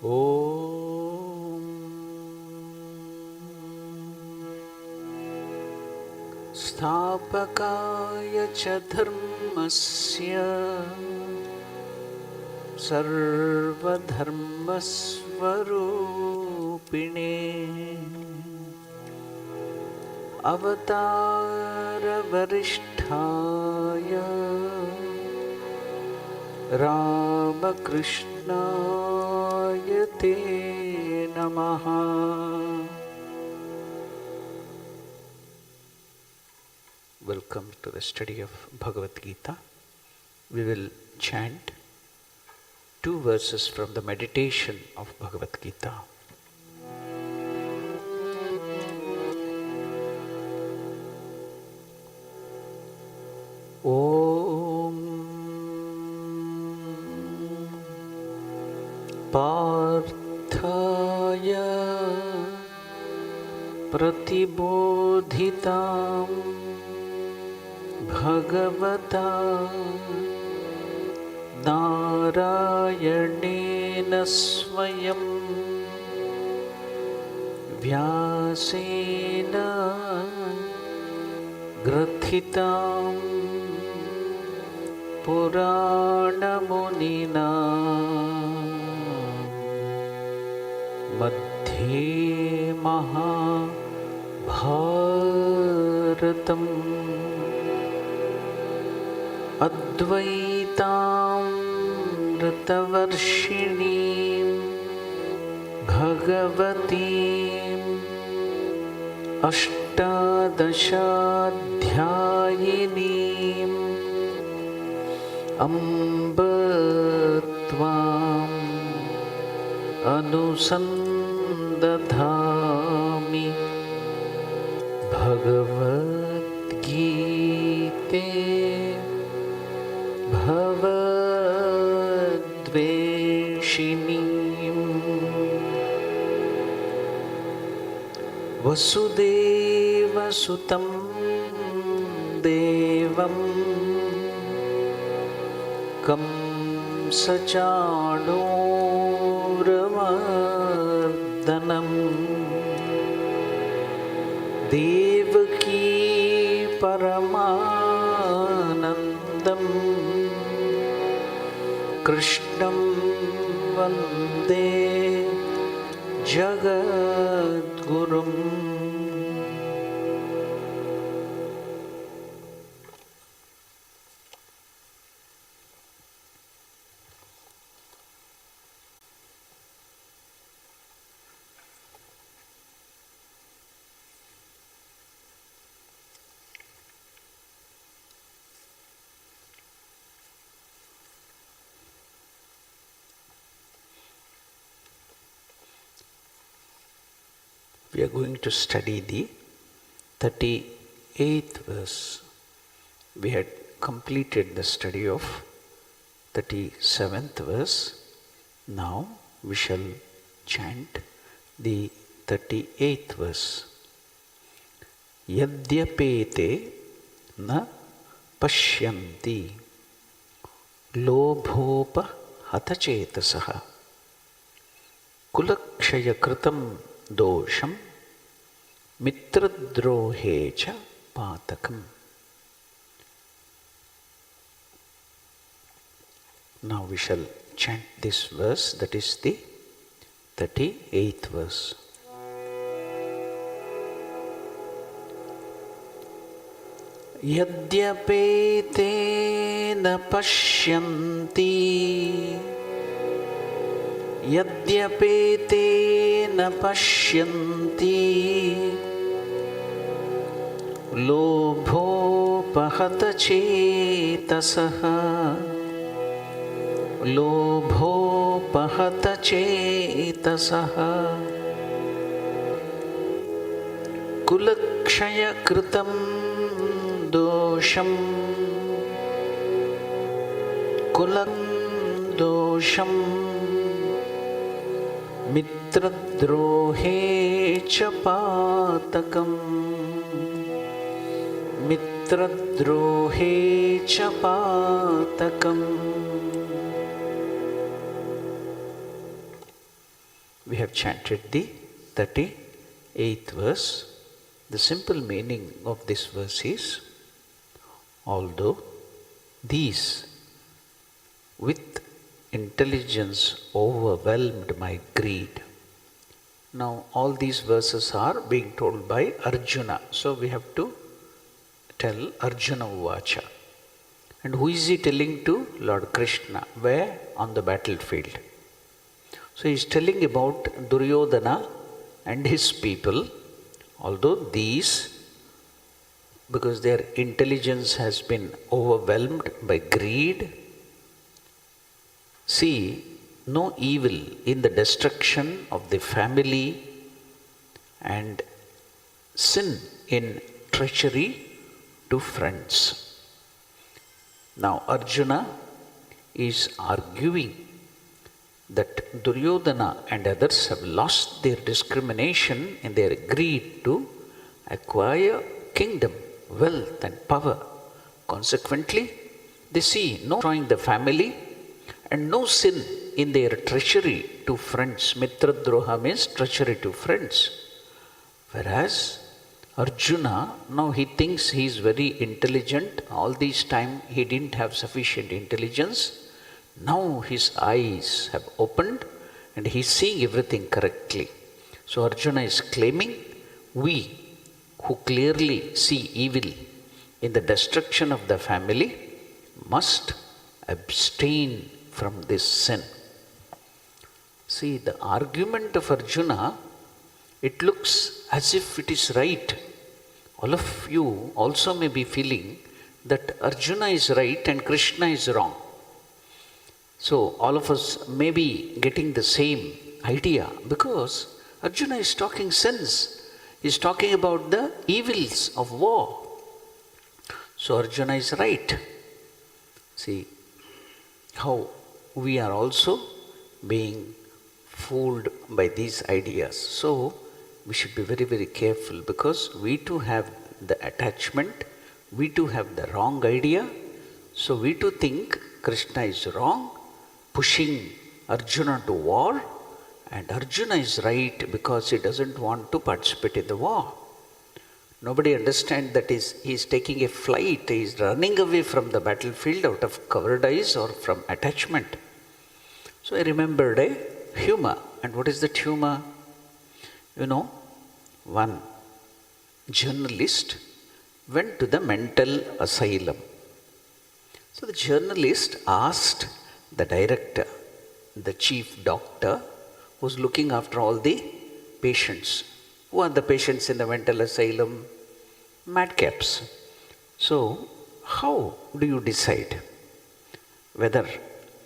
ॐ स्थापकाय च धर्मस्य सर्वधर्मस्वरूपिणे अवतारवरिष्ठाय रामकृष्णाय ते नमः। Welcome to the study of Bhagavad Gita. We will chant 2 verses from the meditation of Bhagavad Gita. Om Parthaya Pratibodhitam Bhagavata Narayanena Swayam Vyasena Grathitam Puranamunina Madhye Mahabharatam Advaitam Ratavarshinim Bhagavatim Ashtadashadhyayinim Amba Tvam Anusandadhami Bhagavad Gita Bhavadveshinim Vasudeva Sutam Devam Kamsachanuramardhanam Devaki Paramanandam Krishnam Vande Jagadgurum. We are going to study the 38th verse. We had completed the study of 37th verse. Now we shall chant the 38th verse. Yadyapete na pashyanti lobhopa hatachetasaha kulakshaya kritam dosham mitradrohe cha patakam. Now we shall chant this verse, that is the 38th verse. Yadyapete na pashyanti Yadyapete na pashyanti Lobhopahata chetasaha Lobhopahata chetasaha Kulakshaya kritam dosham Kulam dosham Mitradrohe cha patakam Mitradrohe cha patakam. we have chanted the 38th verse. The simple meaning of this verse is, although these with intelligence overwhelmed my greed. Now all these verses are being told by Arjuna. So we have to tell Arjuna Uvacha. And who is he telling to? Lord Krishna. Where? On the battlefield. So he is telling about Duryodhana and his people. Although these, because their intelligence has been overwhelmed by greed, see no evil in the destruction of the family and sin in treachery to friends. Now Arjuna is arguing that Duryodhana and others have lost their discrimination in their greed to acquire kingdom, wealth and power. Consequently, they see no destroying the family and no sin in their treachery to friends. Mitra Droha means treachery to friends. Whereas Arjuna, now he thinks he is very intelligent. All this time he didn't have sufficient intelligence. Now his eyes have opened and he is seeing everything correctly. So Arjuna is claiming, we who clearly see evil in the destruction of the family must abstain from this sin. See, the argument of Arjuna, it looks as if it is right. All of you also may be feeling that Arjuna is right and Krishna is wrong. So all of us may be getting the same idea because Arjuna is talking sense. He is talking about the evils of war. So Arjuna is right. See how we are also being fooled by these ideas. So we should be very, very careful because we too have the attachment, we too have the wrong idea. So we too think Krishna is wrong, pushing Arjuna to war, and Arjuna is right because he doesn't want to participate in the war. Nobody understands that he is taking a flight, he is running away from the battlefield out of covered eyes or from attachment. So I remembered a humor. And what is that humor? You know, one journalist went to the mental asylum. So the journalist asked the director, the chief doctor, who's looking after all the patients. Who are the patients in the mental asylum? Madcaps. So, how do you decide whether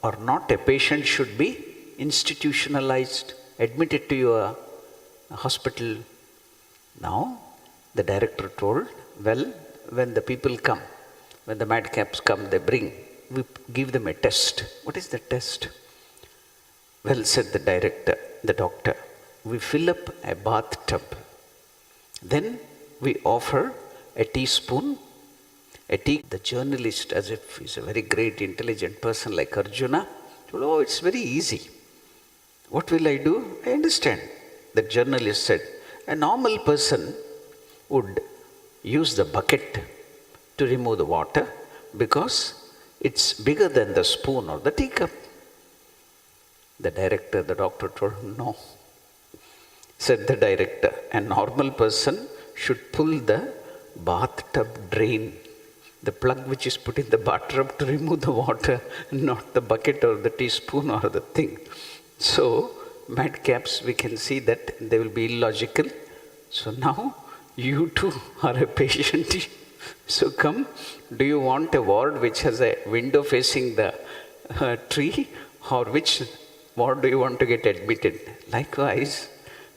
or not a patient should be institutionalized, admitted to your hospital? Now, the director told, well, when the people come, when the madcaps come, we give them a test. What is the test? Well, said the doctor, we fill up a bathtub. Then we offer a teaspoon, the journalist, as if he's a very great, intelligent person like Arjuna, told, oh, it's very easy. What will I do? I understand. The journalist said, a normal person would use the bucket to remove the water because it's bigger than the spoon or the teacup. The doctor told him, no. Said the director, a normal person should pull the bathtub drain, the plug which is put in the bathtub to remove the water, not the bucket or the teaspoon or the thing. So, madcaps, we can see that they will be illogical. So now, you too are a patient. So come, do you want a ward which has a window facing the tree, or which ward do you want to get admitted? Likewise,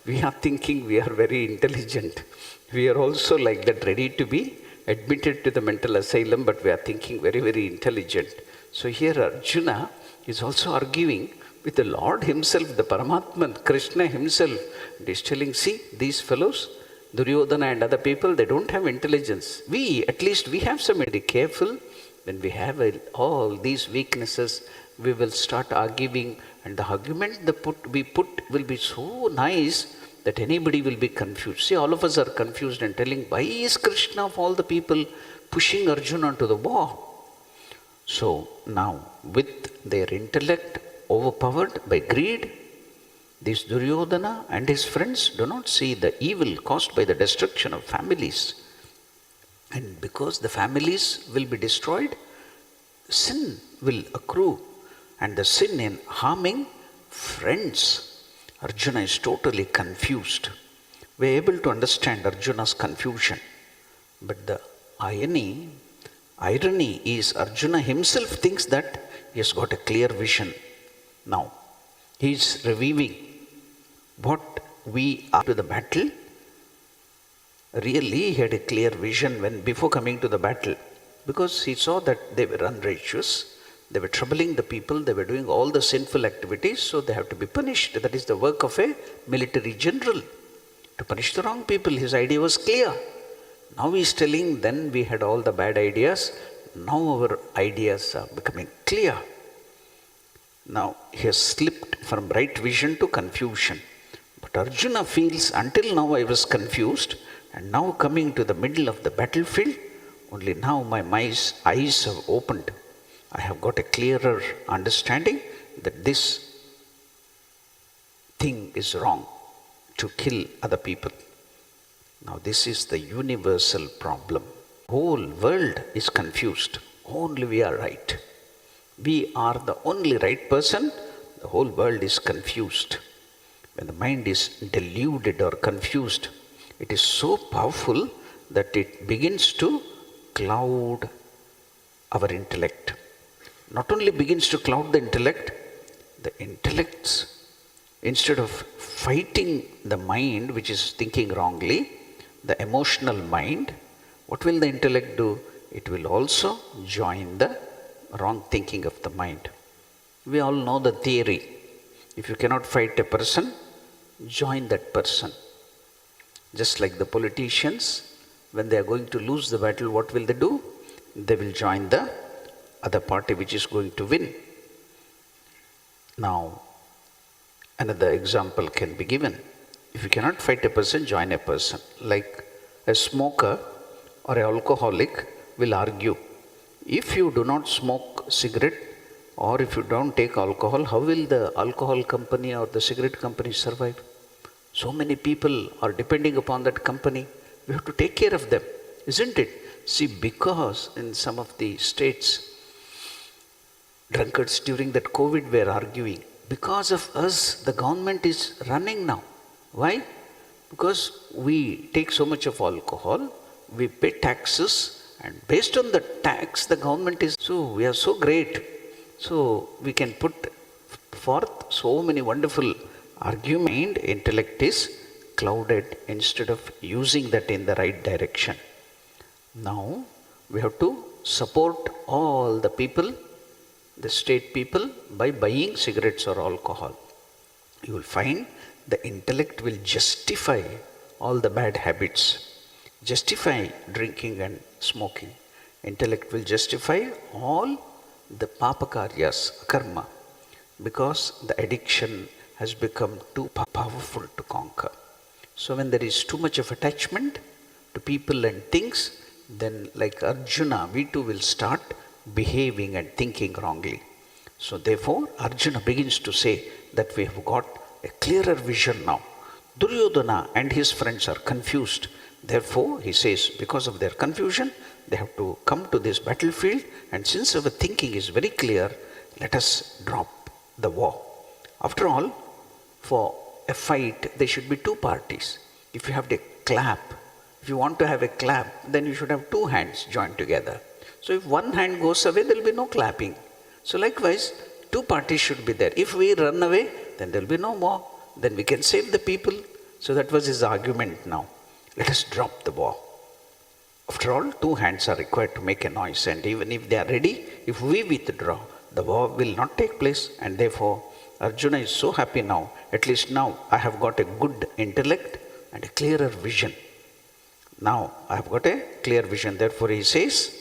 we are thinking we are very intelligent. We are also like that, ready to be admitted to the mental asylum, but we are thinking very, very intelligent. So here Arjuna is also arguing with the Lord himself, the Paramatman, Krishna himself. And he's telling, see, these fellows, Duryodhana and other people, they don't have intelligence. At least we have some. Be careful when we have all these weaknesses, we will start arguing, and the argument we put will be so nice that anybody will be confused. See, all of us are confused and telling, why is Krishna of all the people pushing Arjuna to the war? So now, with their intellect overpowered by greed, this Duryodhana and his friends do not see the evil caused by the destruction of families. And because the families will be destroyed, sin will accrue. And the sin in harming friends, Arjuna is totally confused. We are able to understand Arjuna's confusion. But the irony is Arjuna himself thinks that he has got a clear vision. Now, he is reviewing what we are to the battle. Really, he had a clear vision before coming to the battle, because he saw that they were unrighteous, they were troubling the people, they were doing all the sinful activities, so they have to be punished. That is the work of a military general, to punish the wrong people. His idea was clear. Now he is telling, then we had all the bad ideas, now our ideas are becoming clear. Now he has slipped from right vision to confusion. But Arjuna feels, until now I was confused, and now coming to the middle of the battlefield, only now my eyes have opened. I have got a clearer understanding that this thing is wrong, to kill other people. Now this is the universal problem. Whole world is confused. Only we are right. We are the only right person. The whole world is confused. When the mind is deluded or confused, it is so powerful that it begins to cloud our intellect. Not only begins to cloud the intellects, instead of fighting the mind which is thinking wrongly, the emotional mind, what will the intellect do? It will also join the wrong thinking of the mind. We all know the theory. If you cannot fight a person, join that person. Just like the politicians, when they are going to lose the battle, what will they do? They will join the other party which is going to win. Now, another example can be given. If you cannot fight a person, join a person. Like a smoker or an alcoholic will argue. If you do not smoke cigarette, or if you don't take alcohol, how will the alcohol company or the cigarette company survive? So many people are depending upon that company. We have to take care of them, isn't it? See, because in some of the states, drunkards during that COVID were arguing, because of us, the government is running now. Why? Because we take so much of alcohol, we pay taxes, and based on the tax, the government is, so we are so great. So we can put forth so many wonderful argument. Intellect is clouded instead of using that in the right direction. Now we have to support all the people, the state people, by buying cigarettes or alcohol. You will find the intellect will justify all the bad habits, justify drinking and smoking. Intellect will justify all the papakaryas, karma, because the addiction has become too powerful to conquer. So when there is too much of attachment to people and things, then like Arjuna, we too will start behaving and thinking wrongly. So therefore, Arjuna begins to say that we have got a clearer vision now. Duryodhana and his friends are confused. Therefore, he says, because of their confusion, they have to come to this battlefield, and since our thinking is very clear, let us drop the war. After all, for a fight, there should be two parties. If you have a clap, if you want to have a clap, then you should have two hands joined together. So if one hand goes away, there will be no clapping. So likewise, two parties should be there. If we run away, then there will be no war. Then we can save the people. So that was his argument now. Let us drop the war. After all, two hands are required to make a noise, and even if they are ready, if we withdraw, the war will not take place. And therefore, Arjuna is so happy now. At least now I have got a good intellect and a clearer vision. Now I have got a clear vision. Therefore he says,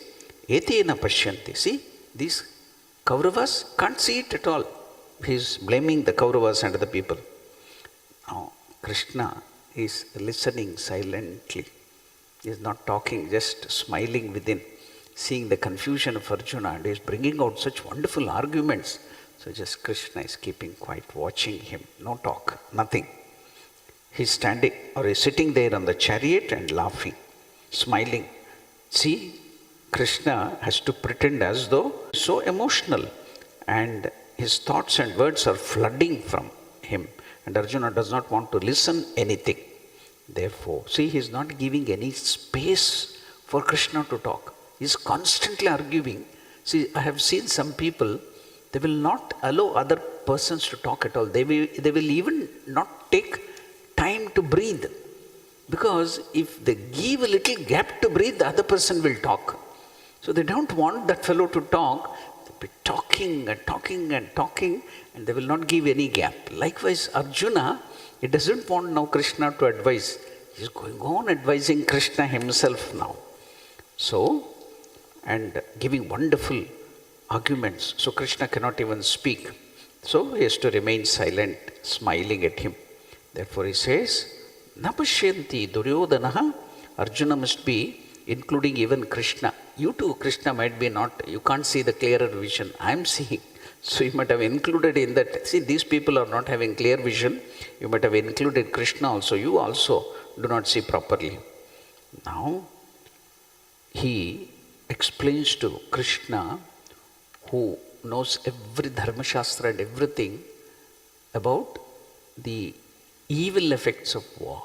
Etena Pashyanti. See, these Kauravas can't see it at all. He is blaming the Kauravas and the people. Now, Krishna is listening silently. He is not talking, just smiling within, seeing the confusion of Arjuna, and he is bringing out such wonderful arguments. So just Krishna is keeping quiet, watching him. No talk, nothing. He's standing or he's sitting there on the chariot and laughing, smiling. See, Krishna has to pretend as though he's so emotional, and his thoughts and words are flooding from him, and Arjuna does not want to listen anything. Therefore, see, he is not giving any space for Krishna to talk. He is constantly arguing. See, I have seen some people, they will not allow other persons to talk at all. They will even not take time to breathe. Because if they give a little gap to breathe, the other person will talk. So they don't want that fellow to talk. They'll be talking and talking and talking, and they will not give any gap. Likewise, Arjuna, he doesn't want now Krishna to advise. He's going on advising Krishna himself now. So, and giving wonderful arguments. So Krishna cannot even speak. So he has to remain silent, smiling at him. Therefore he says, Napashyanti Duryodhanaha. Arjuna must be including even Krishna. You too, Krishna might be not, you can't see the clearer vision. I am seeing. So you might have included in that. See, these people are not having clear vision. You might have included Krishna also. You also do not see properly. Now, he explains to Krishna, who knows every Dharma Shastra and everything, about the evil effects of war.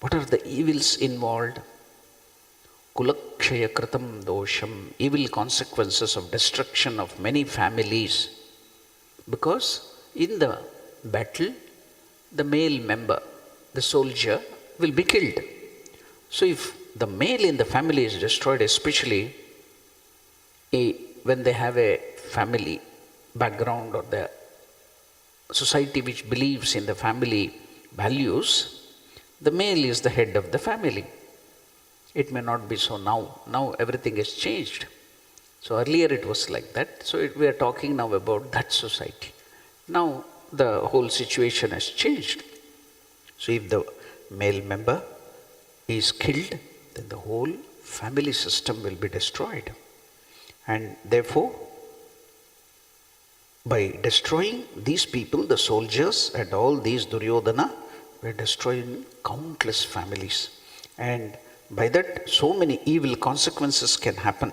What are the evils involved? Kulakshaya kritam dosham, evil consequences of destruction of many families. Because in the battle, the male member, the soldier, will be killed. So if the male in the family is destroyed, especially when they have a family background or the society which believes in the family values, the male is the head of the family. It may not be so now. Now everything has changed. So earlier it was like that. So we are talking now about that society. Now the whole situation has changed. So if the male member is killed, then the whole family system will be destroyed. And therefore, by destroying these people, the soldiers and all these Duryodhana, were destroying countless families. And by that, so many evil consequences can happen.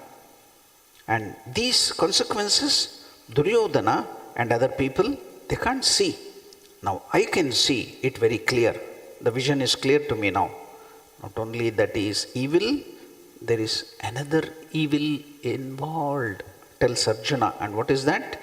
And these consequences, Duryodhana and other people, they can't see. Now, I can see it very clear. The vision is clear to me now. Not only that is evil, there is another evil involved, tells Arjuna. And what is that?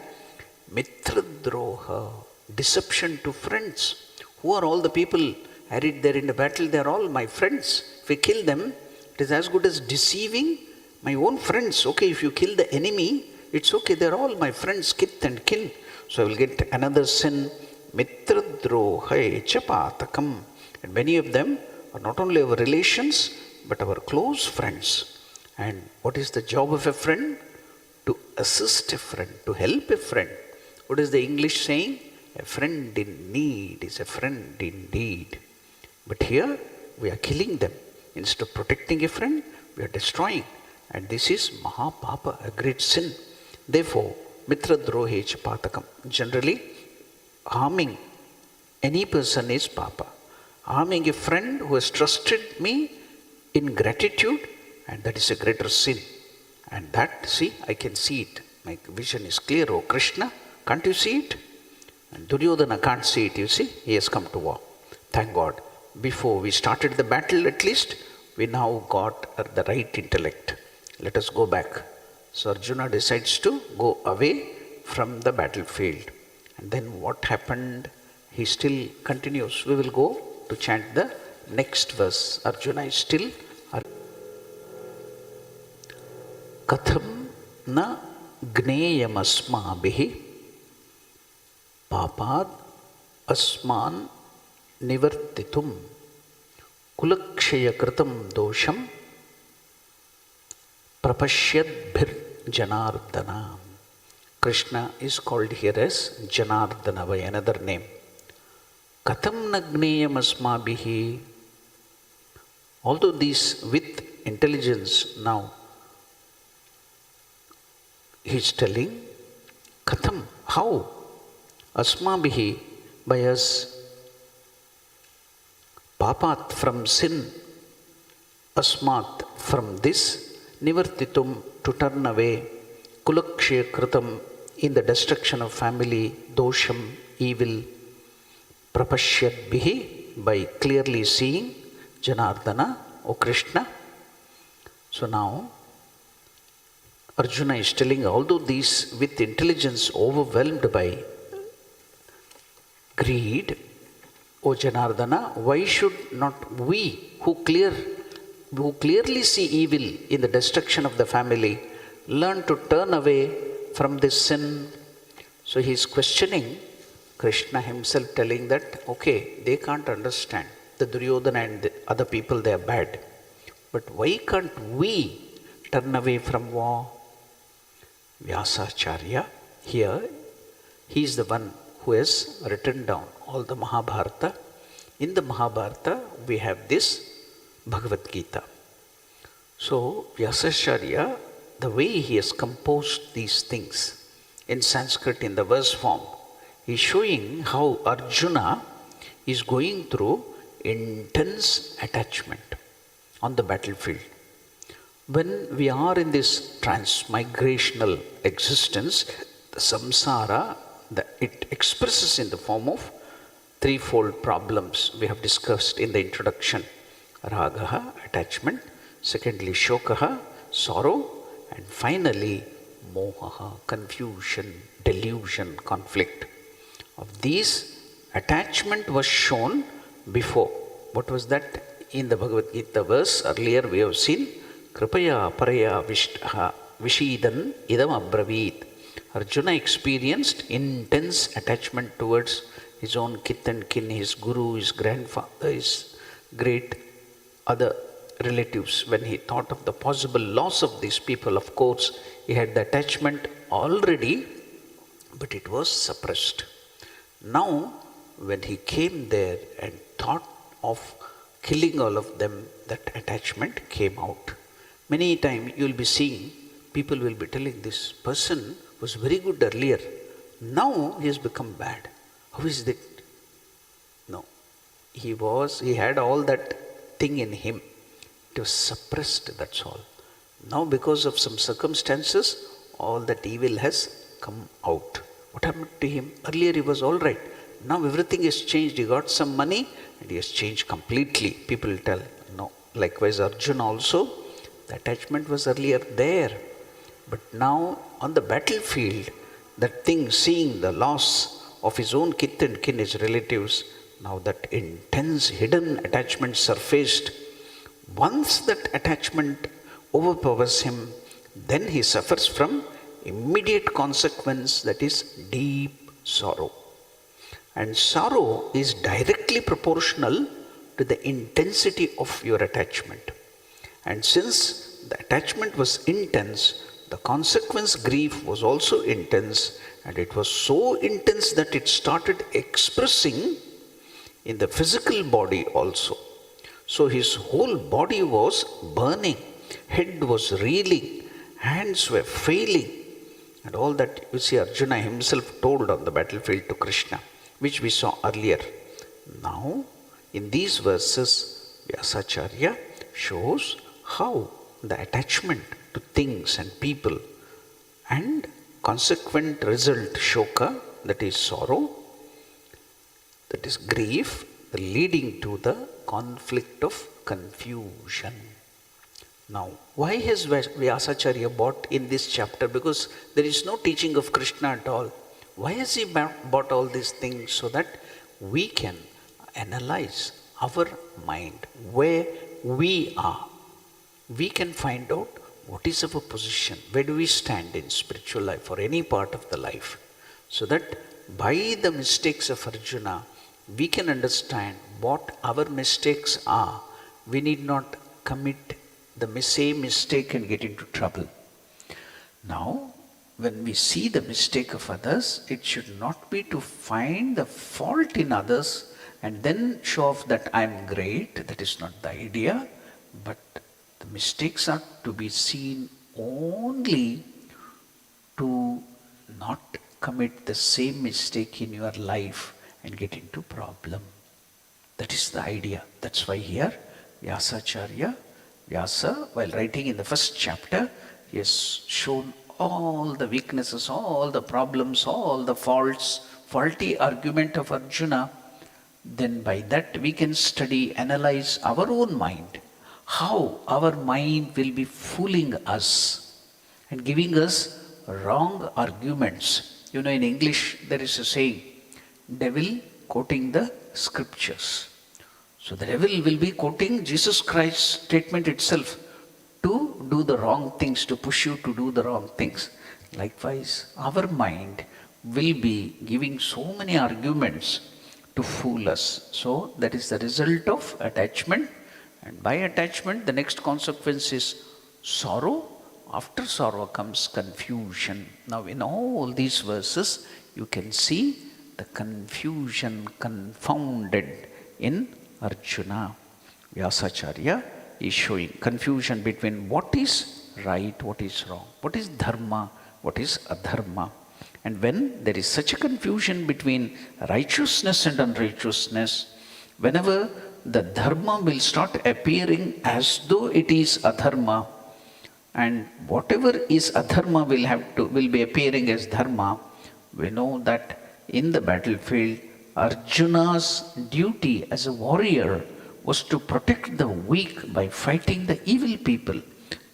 Mitradroha, deception to friends. Who are all the people carried there in the battle? They are all my friends. If we kill them, it is as good as deceiving my own friends. Okay, if you kill the enemy, it's okay, they are all my friends, kith and kin. So I will get another sin, mitradroha echapatakam. And many of them are not only our relations, but our close friends. And what is the job of a friend? To assist a friend, to help a friend. What is the English saying? A friend in need is a friend indeed. But here we are killing them. Instead of protecting a friend, we are destroying. And this is Mahapapa, a great sin. Therefore, mitradrohe patakam. Generally, harming any person is papa. Harming a friend who has trusted me in gratitude, and that is a greater sin. And that, see, I can see it. My vision is clear. Oh Krishna, can't you see it? And Duryodhana can't see it, you see. He has come to war. Thank God. Before we started the battle, at least, we now got the right intellect. Let us go back. So Arjuna decides to go away from the battlefield. And then what happened? He still continues. We will go to chant the next verse. Arjuna is still. Katham na gneyam asmabhihi papad asman nivartitum kulakshaya kritam dosham prapashyadbhir Janardana. Krishna is called here as Janardana by another name. Katham nagneyam asmabihi. Although these with intelligence now, he is telling, Katham, how? Asmabihi, by us, papat, from sin, asmat, from this, nivartitum, to turn away, kulakshay kritam, in the destruction of family, dosham, evil, prapashyat bihi, by clearly seeing, Janardana, O Krishna. So now, Arjuna is telling, although these with intelligence overwhelmed by greed, O Janardana, why should not we who clearly see evil in the destruction of the family learn to turn away from this sin? So he is questioning Krishna himself, telling that, okay, they can't understand. The Duryodhana and the other people, they are bad. But why can't we turn away from war? Vyasacharya, here, he is the one who has written down all the Mahabharata. In the Mahabharata, we have this Bhagavad Gita. So, Vyasacharya, the way he has composed these things in Sanskrit in the verse form, is showing how Arjuna is going through intense attachment on the battlefield. When we are in this transmigrational existence, the samsara, it expresses in the form of threefold problems we have discussed in the introduction. Ragaha, attachment. Secondly, shokaha, sorrow. And finally, mohaha, confusion, delusion, conflict. Of these, attachment was shown before. What was that? In the Bhagavad Gita verse earlier we have seen, Kripaya paraya vishidan idam abravit. Arjuna experienced intense attachment towards his own kith and kin, his guru, his grandfather, his great other relatives. When he thought of the possible loss of these people, of course, he had the attachment already, but it was suppressed. Now, when he came there and thought of killing all of them, that attachment came out. Many times you will be seeing, people will be telling, this person was very good earlier, now he has become bad. How is that? No. He had all that thing in him. It was suppressed, that's all. Now because of some circumstances, all that evil has come out. What happened to him? Earlier he was all right. Now everything is changed. He got some money and he has changed completely. People tell, no. Likewise Arjuna also, the attachment was earlier there. But now on the battlefield, that thing, seeing the loss of his own kith and kin, his relatives, now that intense hidden attachment surfaced. Once that attachment overpowers him, then he suffers from immediate consequence, that is deep sorrow. And sorrow is directly proportional to the intensity of your attachment. And since the attachment was intense, the consequence grief was also intense, and it was so intense that it started expressing in the physical body also. So his whole body was burning, head was reeling, hands were failing, and all that you see Arjuna himself told on the battlefield to Krishna, which we saw earlier. Now, in these verses, Vyasacharya shows how the attachment to things and people and consequent result, shoka, that is sorrow, that is grief, leading to the conflict of confusion. Now, why has Vyasacharya brought in this chapter? Because there is no teaching of Krishna at all. Why has he brought all these things? So that we can analyze our mind, where we are. We can find out what is our position, where do we stand in spiritual life or any part of the life. So that by the mistakes of Arjuna, we can understand what our mistakes are. We need not commit the same mistake and get into trouble. Now, when we see the mistake of others, it should not be to find the fault in others and then show off that I'm great. That is not the idea. But the mistakes are to be seen only to not commit the same mistake in your life and get into problem. That is the idea. That's why here Vyasa, while writing in the first chapter, he has shown all the weaknesses, all the problems, all the faults, faulty argument of Arjuna. Then by that we can study, analyze our own mind, how our mind will be fooling us and giving us wrong arguments. You know, in English there is a saying, devil quoting the scriptures. So the devil will be quoting Jesus Christ's statement itself to do the wrong things, to push you to do the wrong things. Likewise, our mind will be giving so many arguments to fool us. So that is the result of attachment. And by attachment, the next consequence is sorrow. After sorrow comes confusion. Now in all these verses, you can see the confusion confounded in Arjuna. Vyasacharya is showing confusion between what is right, what is wrong, what is dharma, what is adharma. And when there is such a confusion between righteousness and unrighteousness, whenever the dharma will start appearing as though it is adharma, and whatever is adharma will be appearing as dharma, we know that in the battlefield, Arjuna's duty as a warrior was to protect the weak by fighting the evil people.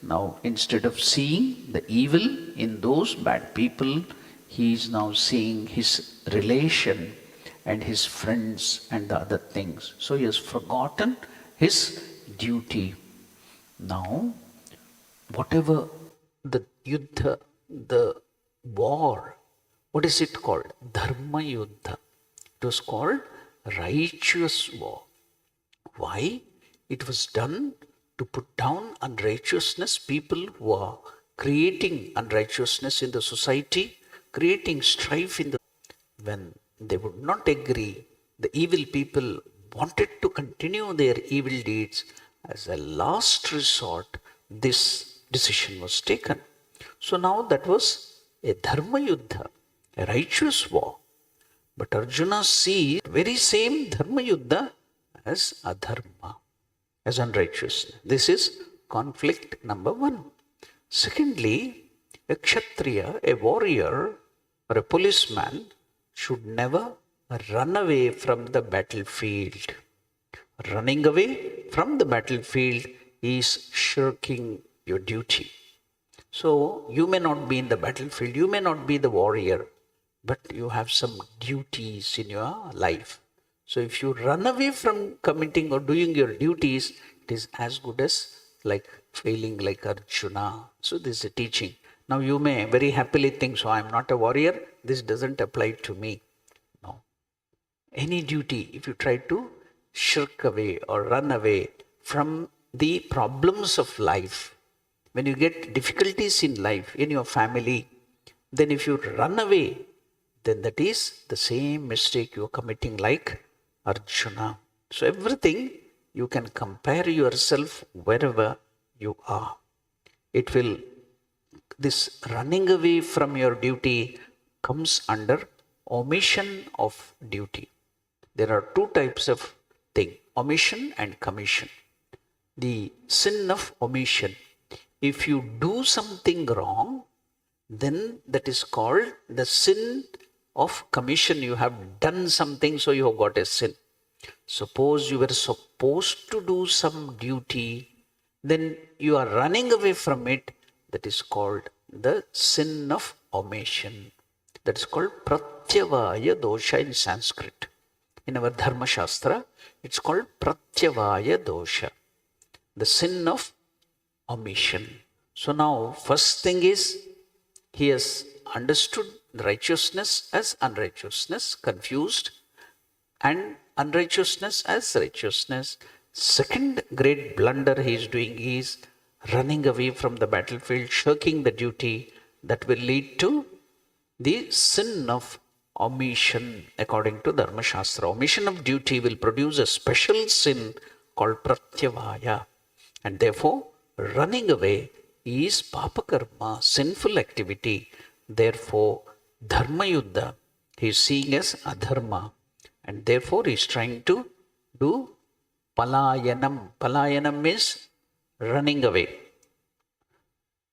Now, instead of seeing the evil in those bad people, he is now seeing his relation and his friends and the other things. So he has forgotten his duty. Now, whatever the yuddha, the war, what is it called? Dharma yuddha. It was called righteous war. Why? It was done to put down unrighteousness, people who are creating unrighteousness in the society, creating strife in the... When they would not agree, the evil people wanted to continue their evil deeds. As a last resort, this decision was taken. So now that was a dharma yuddha, a righteous war. But Arjuna sees very same dharma yuddha as adharma, as unrighteousness. This is conflict number one. Secondly, a kshatriya, a warrior or a policeman should never run away from the battlefield. Running away from the battlefield is shirking your duty. So you may not be in the battlefield, you may not be the warrior, but you have some duties in your life. So if you run away from committing or doing your duties, it is as good as like failing like Arjuna. So this is a teaching. Now you may very happily think, so I am not a warrior, this doesn't apply to me. No. Any duty, if you try to shirk away or run away from the problems of life, when you get difficulties in life, in your family, then if you run away, then that is the same mistake you are committing like Arjuna. So everything you can compare yourself wherever you are. It will, this running away from your duty comes under omission of duty. There are two types of thing, omission and commission. The sin of omission. If you do something wrong, then that is called the sin of commission. You have done something, so you have got a sin. Suppose you were supposed to do some duty, then you are running away from it. That is called the sin of omission. That is called pratyavaya dosha in Sanskrit. In our Dharma Shastra, it's called pratyavaya dosha, the sin of omission. So now, first thing is, he has understood righteousness as unrighteousness, confused, and unrighteousness as righteousness. Second great blunder he is doing is running away from the battlefield, shirking the duty. that will lead to the sin of omission according to Dharma Shastra. Omission of duty will produce a special sin called pratyavaya. And therefore, running away is papakarma, sinful activity. Therefore, dharma yuddha, he is seeing as adharma. And therefore, he is trying to do palayanam. Palayanam means running away.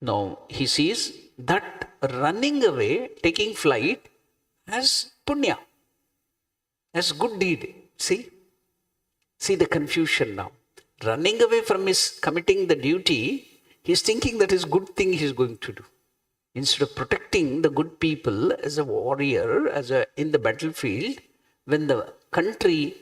Now, he sees that running away, taking flight, as punya, as good deed. See the confusion now. Running away from his committing the duty, he is thinking that is good thing he is going to do. Instead of protecting the good people as a warrior, in the battlefield, when the country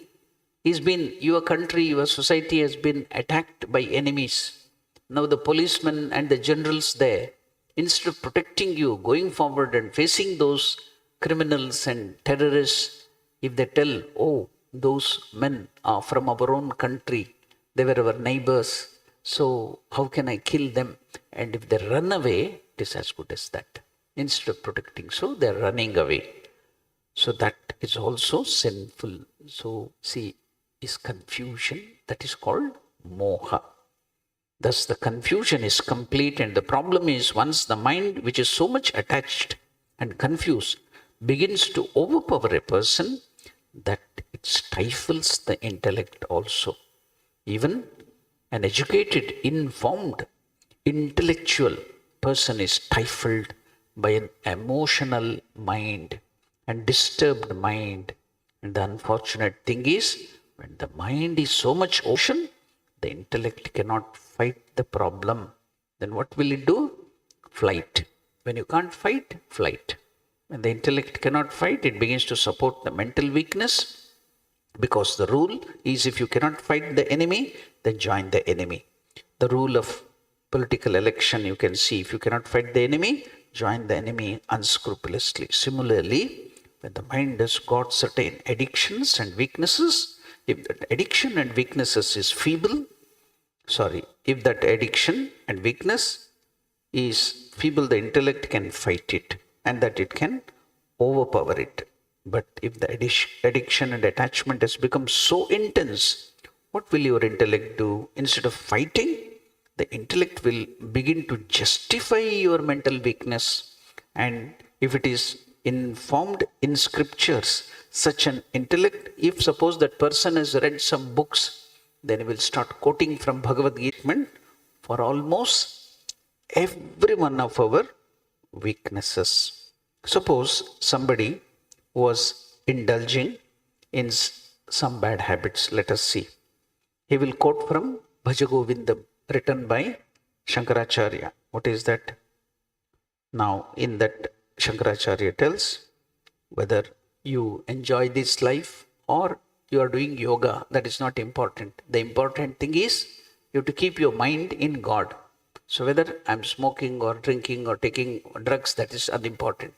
your country, your society has been attacked by enemies. Now the policemen and the generals there, instead of protecting you, going forward and facing those criminals and terrorists, if they tell, oh, those men are from our own country, they were our neighbors, so how can I kill them? And if they run away, it is as good as that. Instead of protecting, so they are running away. So that is also sinful. So see, is confusion, that is called moha. Thus the confusion is complete, and the problem is once the mind, which is so much attached and confused, begins to overpower a person, that it stifles the intellect also. Even an educated, informed, intellectual person is stifled by an emotional mind and disturbed mind. And the unfortunate thing is, when the mind is so much ocean, the intellect cannot fight the problem. Then what will it do? Flight. When you can't fight, flight. When the intellect cannot fight, it begins to support the mental weakness, because the rule is, if you cannot fight the enemy, then join the enemy. The rule of political election, you can see, if you cannot fight the enemy, join the enemy unscrupulously. Similarly, when the mind has got certain addictions and weaknesses, if that addiction and weaknesses is if that addiction and weakness is feeble, the intellect can fight it, and that it can overpower it. But if the addiction and attachment has become so intense, what will your intellect do? Instead of fighting, the intellect will begin to justify your mental weakness. And if it is informed in scriptures, such an intellect, if suppose that person has read some books, then he will start quoting from Bhagavad Gita for almost every one of our weaknesses. Suppose somebody was indulging in some bad habits, let us see. He will quote from Bhajagovindam, written by Shankaracharya. What is that? Now, in that, Shankaracharya tells, whether you enjoy this life or you are doing yoga, that is not important. The important thing is you have to keep your mind in God. So whether I'm smoking or drinking or taking drugs, that is unimportant.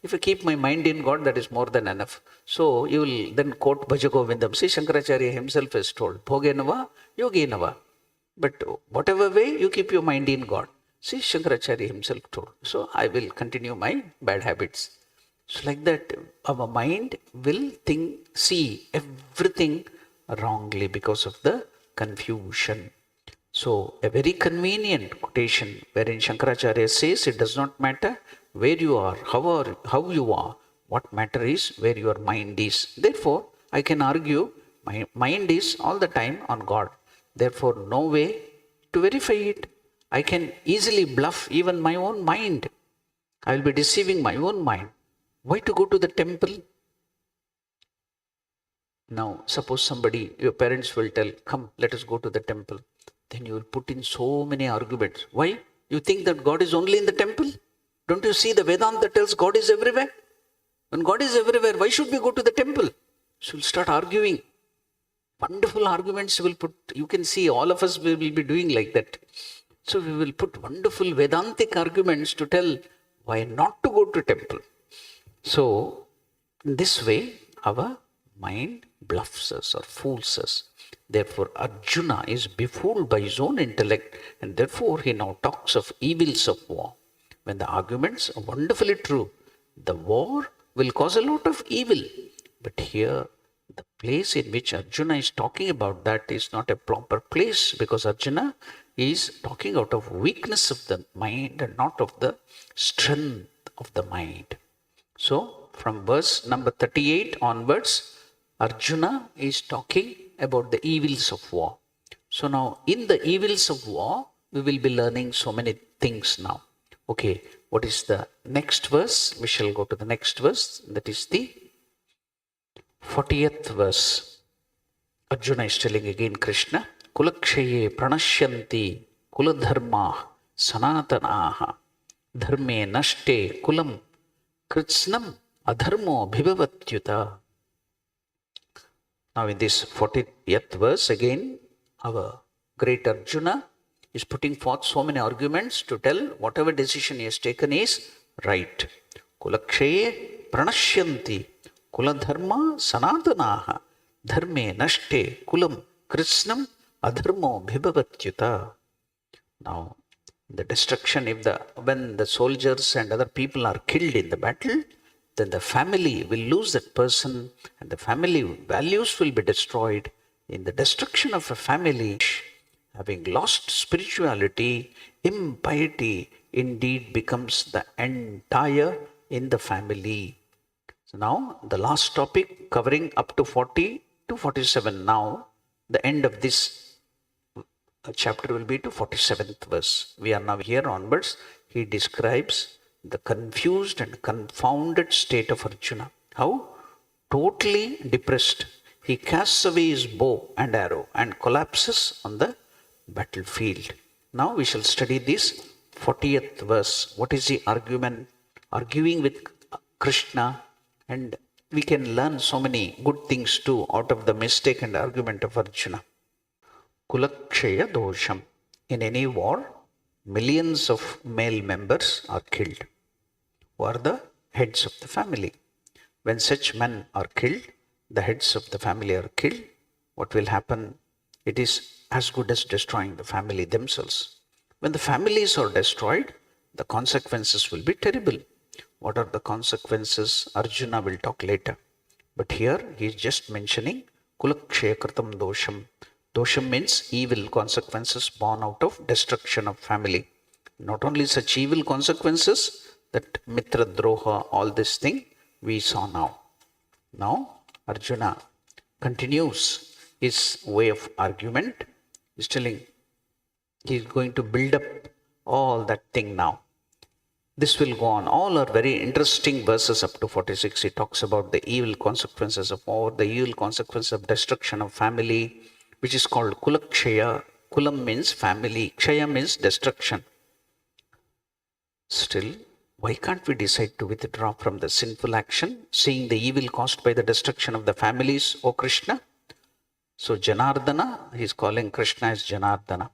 If I keep my mind in God, that is more than enough. So you will then quote Bhajagovindam. See, Shankaracharya himself has told, Bhogenava, Yogenava. But whatever way, you keep your mind in God. See, Shankaracharya himself told. So I will continue my bad habits. So like that, our mind will see everything wrongly because of the confusion. So a very convenient quotation wherein Shankaracharya says, it does not matter where you are, how you are, what matter is where your mind is. Therefore, I can argue my mind is all the time on God. Therefore, no way to verify it. I can easily bluff even my own mind. I will be deceiving my own mind. Why to go to the temple? Now, suppose your parents will tell, come, let us go to the temple. Then you will put in so many arguments. Why? You think that God is only in the temple? Don't you see the Vedanta tells God is everywhere? When God is everywhere, why should we go to the temple? So you'll start arguing. Wonderful arguments will put. You can see all of us will be doing like that. So we will put wonderful Vedantic arguments to tell why not to go to temple. So in this way, our mind bluffs us or fools us. Therefore, Arjuna is befooled by his own intellect, and therefore he now talks of evils of war. when the arguments are wonderfully true, the war will cause a lot of evil. But here, the place in which Arjuna is talking about that is not a proper place, because Arjuna is talking out of weakness of the mind and not of the strength of the mind. So, from verse number 38 onwards, Arjuna is talking about the evils of war. So now, in the evils of war, we will be learning so many things now. Okay, what is the next verse? We shall go to the next verse. That is the 40th verse. Arjuna is telling again Krishna, Kulakshaye pranashyanti kuladharma sanatanaha dharme nashte kulam kritsnam adharmo bhivavatyuta. Now in this 40th verse again, our great Arjuna is putting forth so many arguments to tell whatever decision he has taken is right. Kulakshaye pranashyanti kuladharma sanatanaha dharme nashte kulam krishnam adharmo bhibhavatyuta. Now, the destruction, when the soldiers and other people are killed in the battle, then the family will lose that person and the family values will be destroyed. In the destruction of a family, having lost spirituality, impiety indeed becomes the entire in the family. So now the last topic covering up to 40 to 47. Now the end of this chapter will be to 47th verse. We are now here onwards. He describes the confused and confounded state of Arjuna. How totally depressed. He casts away his bow and arrow and collapses on the battlefield. Now we shall study this 40th verse. What is the argument? Arguing with Krishna, and we can learn so many good things too out of the mistake and argument of Arjuna. Kulakshaya dosham. In any war, millions of male members are killed, who are the heads of the family. When such men are killed, the heads of the family are killed, what will happen? It is as good as destroying the family themselves. When the families are destroyed, the consequences will be terrible. What are the consequences? Arjuna will talk later. But here he is just mentioning Kulakshaya Kritam Dosham. Dosham means evil consequences born out of destruction of family. Not only such evil consequences, that Mitra Droha, all this thing we saw now. Now Arjuna continues his way of argument. He's telling, he's going to build up all that thing now. This will go on. All are very interesting verses up to 46. He talks about the evil consequences of war, the evil consequences of destruction of family, which is called Kulakshaya. Kulam means family. Kshaya means destruction. Still, why can't we decide to withdraw from the sinful action, seeing the evil caused by the destruction of the families, O Krishna? So Janardana, he is calling Krishna as Janardana.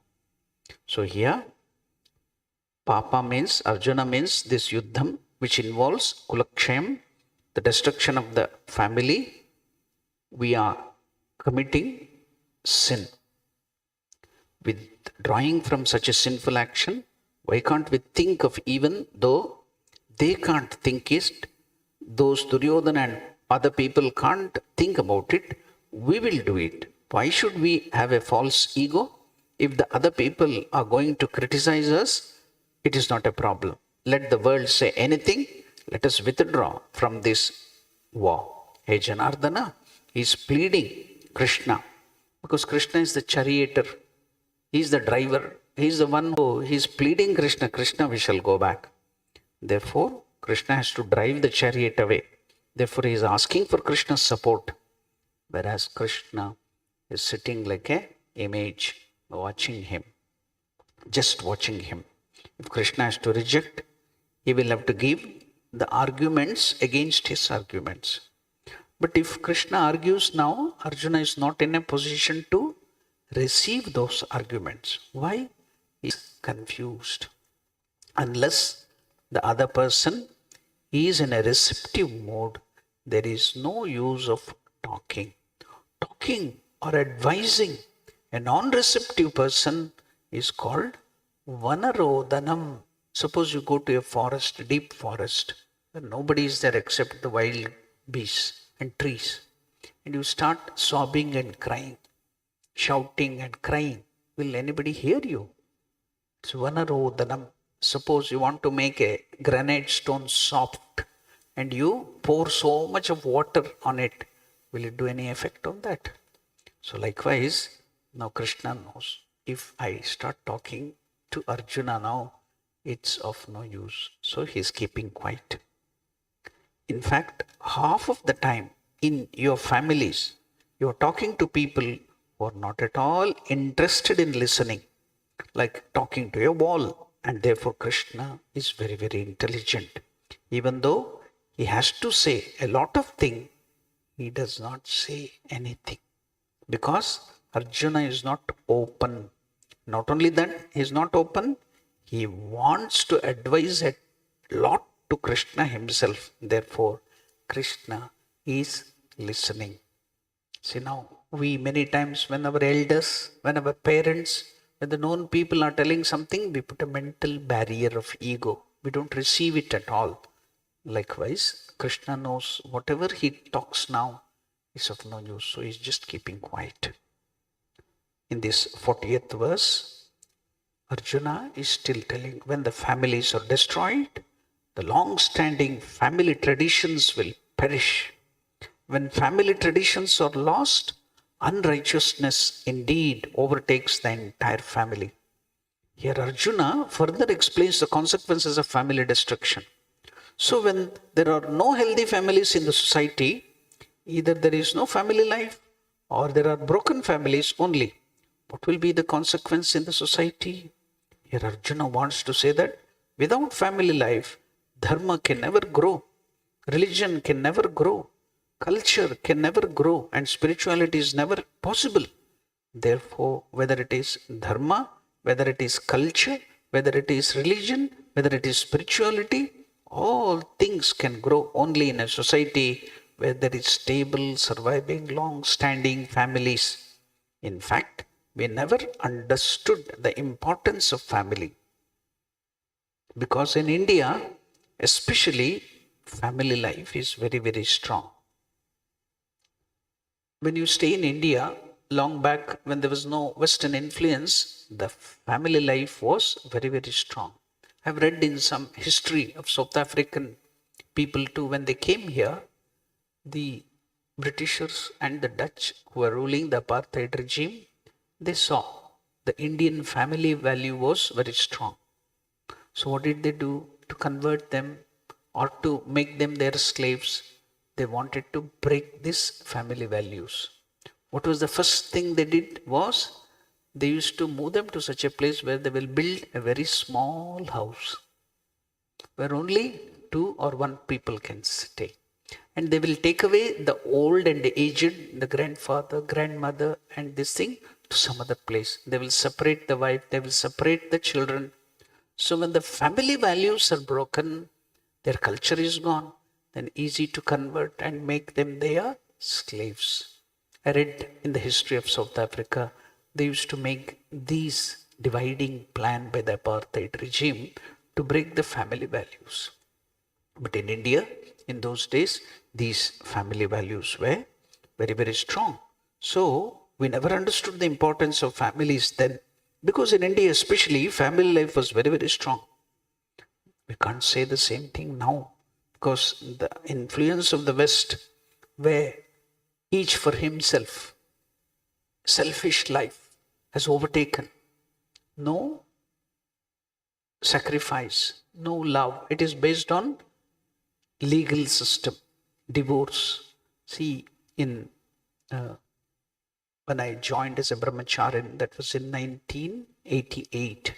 So here, Papa means, Arjuna means this Yuddham, which involves Kulakshayam, the destruction of the family. We are committing sin. Withdrawing from such a sinful action, why can't we think of, even though they can't think it, those Duryodhana and other people can't think about it, we will do it. Why should we have a false ego? If the other people are going to criticize us, it is not a problem. Let the world say anything, let us withdraw from this war. Hey Janardana, he is pleading Krishna, because Krishna is the charioteer, he is the driver, he is the one who he is pleading Krishna. Krishna, we shall go back. Therefore, Krishna has to drive the chariot away. Therefore, he is asking for Krishna's support. Whereas Krishna is sitting like an image, watching him, just watching him. If Krishna has to reject, he will have to give the arguments against his arguments. But if Krishna argues now, Arjuna is not in a position to receive those arguments. Why? He is confused. Unless the other person is in a receptive mode, there is no use of talking. Talking or advising a non-receptive person is called Vanarodhanam. Suppose you go to a forest, a deep forest, where nobody is there except the wild beasts and trees, and you start sobbing and crying, shouting and crying. Will anybody hear you? It's vanarodhanam. Suppose you want to make a granite stone soft and you pour so much of water on it. Will it do any effect on that? So likewise, now Krishna knows. If I start talking to Arjuna now, it's of no use. So he's keeping quiet. In fact, half of the time in your families, you're talking to people who are not at all interested in listening, like talking to a wall. And therefore, Krishna is very, very intelligent. Even though he has to say a lot of things, he does not say anything. Because Arjuna is not open. Not only that, he is not open, he wants to advise a lot to Krishna himself. Therefore, Krishna is listening. See now, we many times when our elders, when our parents, when the known people are telling something, we put a mental barrier of ego. We don't receive it at all. Likewise, Krishna knows whatever he talks now is of no use. So he's just keeping quiet. In this 40th verse, Arjuna is still telling, when the families are destroyed, the long-standing family traditions will perish. When family traditions are lost, unrighteousness indeed overtakes the entire family. Here Arjuna further explains the consequences of family destruction. So when there are no healthy families in the society, either there is no family life or there are broken families only. What will be the consequence in the society? Here Arjuna wants to say that without family life, dharma can never grow, religion can never grow, culture can never grow, and spirituality is never possible. Therefore, whether it is dharma, whether it is culture, whether it is religion, whether it is spirituality, all things can grow only in a society where there is stable, surviving, long-standing families. In fact, we never understood the importance of family. Because in India, especially, family life is very, very strong. When you stay in India, long back when there was no Western influence, the family life was very, very strong. I've read in some history of South African people too, when they came here, the Britishers and the Dutch who were ruling the apartheid regime, they saw the Indian family value was very strong. So what did they do to convert them or to make them their slaves? They wanted to break these family values. What was the first thing they did was they used to move them to such a place where they will build a very small house where only 2 or 1 people can stay. And they will take away the old and the aged, the grandfather, grandmother, and this thing to some other place. They will separate the wife, they will separate the children. So when the family values are broken, their culture is gone, then easy to convert and make them their slaves. I read in the history of South Africa, they used to make these dividing plan by the apartheid regime to break the family values. But in India, in those days, these family values were very, very strong. So we never understood the importance of families then. Because in India especially, family life was very, very strong. We can't say the same thing now. Because the influence of the West, where each for himself, selfish life has overtaken. No sacrifice, no love. It is based on legal system, divorce. See, in when I joined as a brahmacharin, that was in 1988.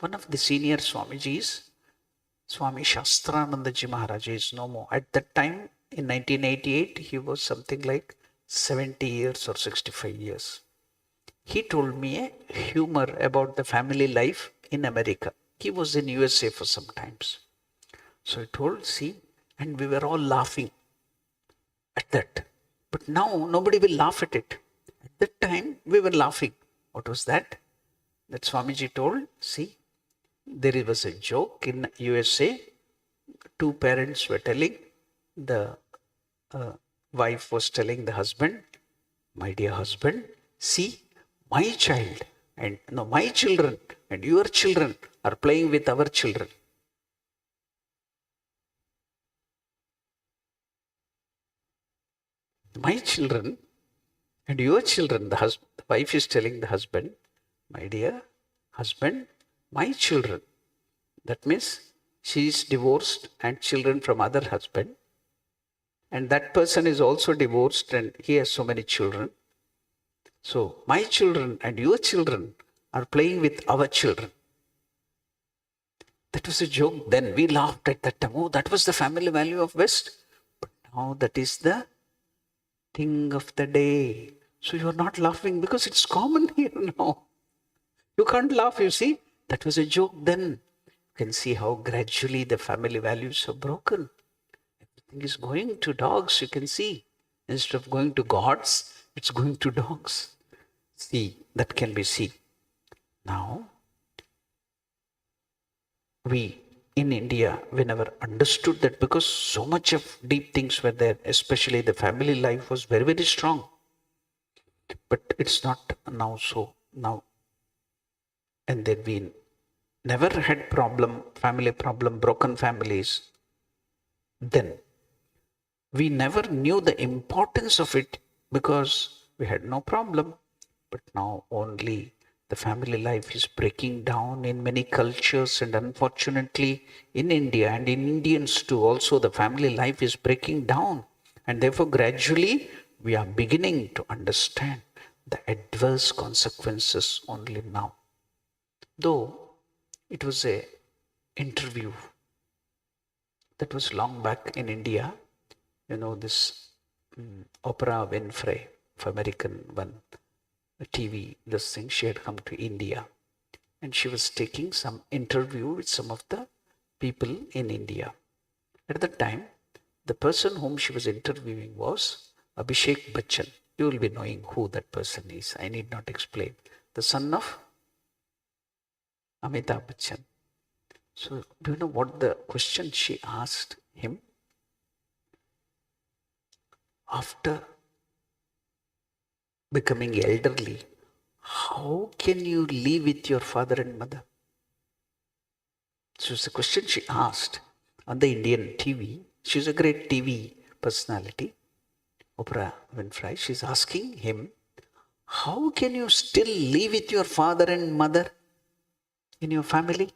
One of the senior Swamijis, Swami Swatmaramanandaji Maharaj, is no more. At that time, in 1988, he was something like 70 years or 65 years. He told me a humor about the family life in America. He was in USA for some times. So he told, see, and we were all laughing at that. But now nobody will laugh at it. At that time, we were laughing. What was that? That Swamiji told, see, There was a joke in USA. Two parents were telling, the wife was telling the husband, my dear husband, see, my child and no, my children and your children are playing with our children. My children and your children, the wife is telling the husband, my dear husband, my children. That means she is divorced and children from other husband. And that person is also divorced and he has so many children. So my children and your children are playing with our children. That was a joke then. We laughed at that time. Oh, that was the family value of West. But now that is the thing of the day. So you're not laughing because it's common here now. You can't laugh, you see. That was a joke then. You can see how gradually the family values are broken. Everything is going to dogs, you can see. Instead of going to gods, it's going to dogs. See, that can be seen. Now, we in India, we never understood that because so much of deep things were there, especially the family life was very, very strong. But it's not now so. Now, and then we never had family problem, broken families. Then we never knew the importance of it because we had no problem. But now only the family life is breaking down in many cultures, and unfortunately in India and in Indians too also the family life is breaking down. And therefore gradually we are beginning to understand the adverse consequences only now. Though it was an interview that was long back in India, this Oprah Winfrey, of American one, TV, this thing, she had come to India and she was taking some interview with some of the people in India. At that time, the person whom she was interviewing was Abhishek Bachchan. You will be knowing who that person is. I need not explain. The son of Amitabh Bachchan. So, do you know what the question she asked him? After becoming elderly, how can you live with your father and mother? So it's a question she asked on the Indian TV. She's a great TV personality, Oprah Winfrey. She's asking him, how can you still live with your father and mother in your family?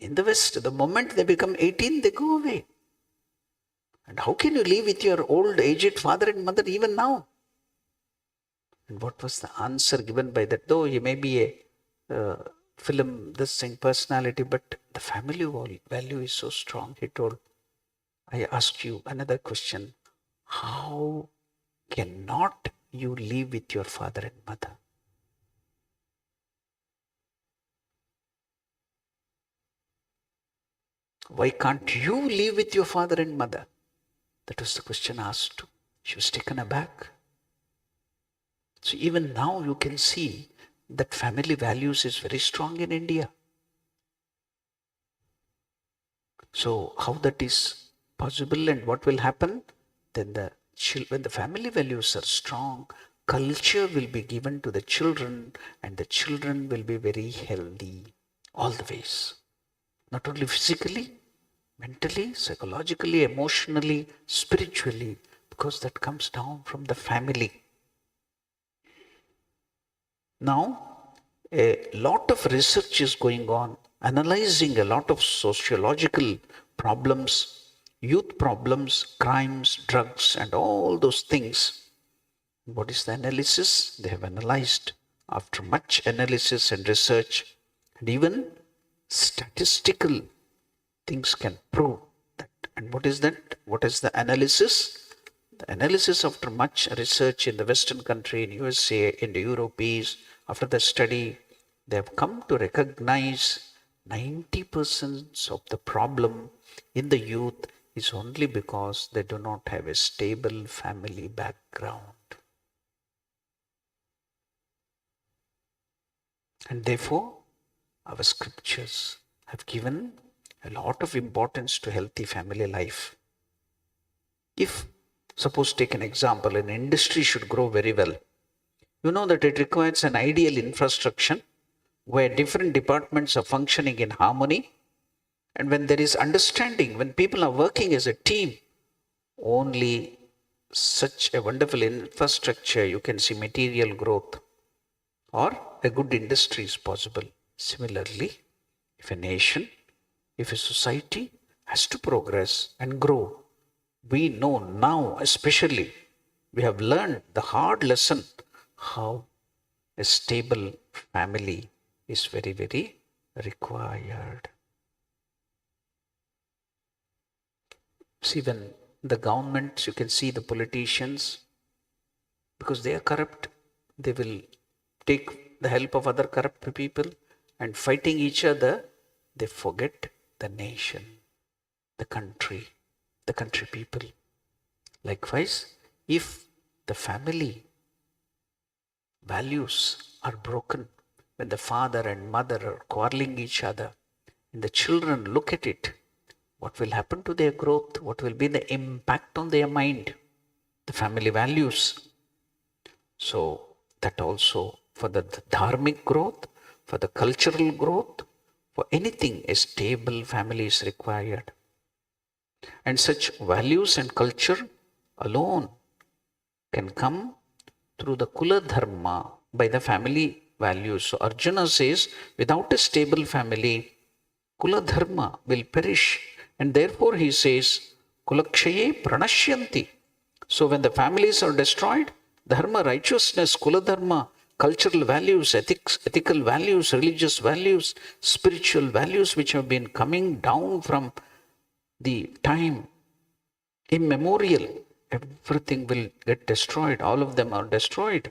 In the West, the moment they become 18, they go away. And how can you live with your old aged father and mother even now? And what was the answer given by that? Though he may be a film, this thing, personality, but the family value is so strong. He told, I ask you another question. How cannot you live with your father and mother? Why can't you live with your father and mother? That was the question asked. She was taken aback. So even now you can see that family values is very strong in India. So how that is possible and what will happen? Then when the family values are strong, culture will be given to the children and the children will be very healthy all the ways. Not only physically, mentally, psychologically, emotionally, spiritually, because that comes down from the family. Now, a lot of research is going on, analyzing a lot of sociological problems, youth problems, crimes, drugs, and all those things. What is the analysis? They have analyzed after much analysis and research, and even statistical things can prove that. And what is that? What is the analysis? The analysis after much research in the Western country, in USA, in the Europe is, after the study, they have come to recognize 90% of the problem in the youth is only because they do not have a stable family background. And therefore, our scriptures have given a lot of importance to healthy family life. If, suppose take an example, an industry should grow very well. You know that it requires an ideal infrastructure where different departments are functioning in harmony. And when there is understanding, when people are working as a team, only such a wonderful infrastructure you can see material growth or a good industry is possible. Similarly, if a nation, if a society has to progress and grow, we know now especially, we have learned the hard lesson how a stable family is very, very required. See, when the government, you can see the politicians, because they are corrupt, they will take the help of other corrupt people and fighting each other, they forget the nation, the country people. Likewise, if the family values are broken, when the father and mother are quarreling each other, and the children look at it, what will happen to their growth? What will be the impact on their mind? The family values. So that also for the dharmic growth, for the cultural growth, for anything, a stable family is required. And such values and culture alone can come through the Kula Dharma, by the family values. So Arjuna says, without a stable family, Kula Dharma will perish. And therefore he says, Kulakshaye pranashyanti. So when the families are destroyed, dharma, righteousness, Kula Dharma, cultural values, ethics, ethical values, religious values, spiritual values which have been coming down from the time immemorial, everything will get destroyed. All of them are destroyed.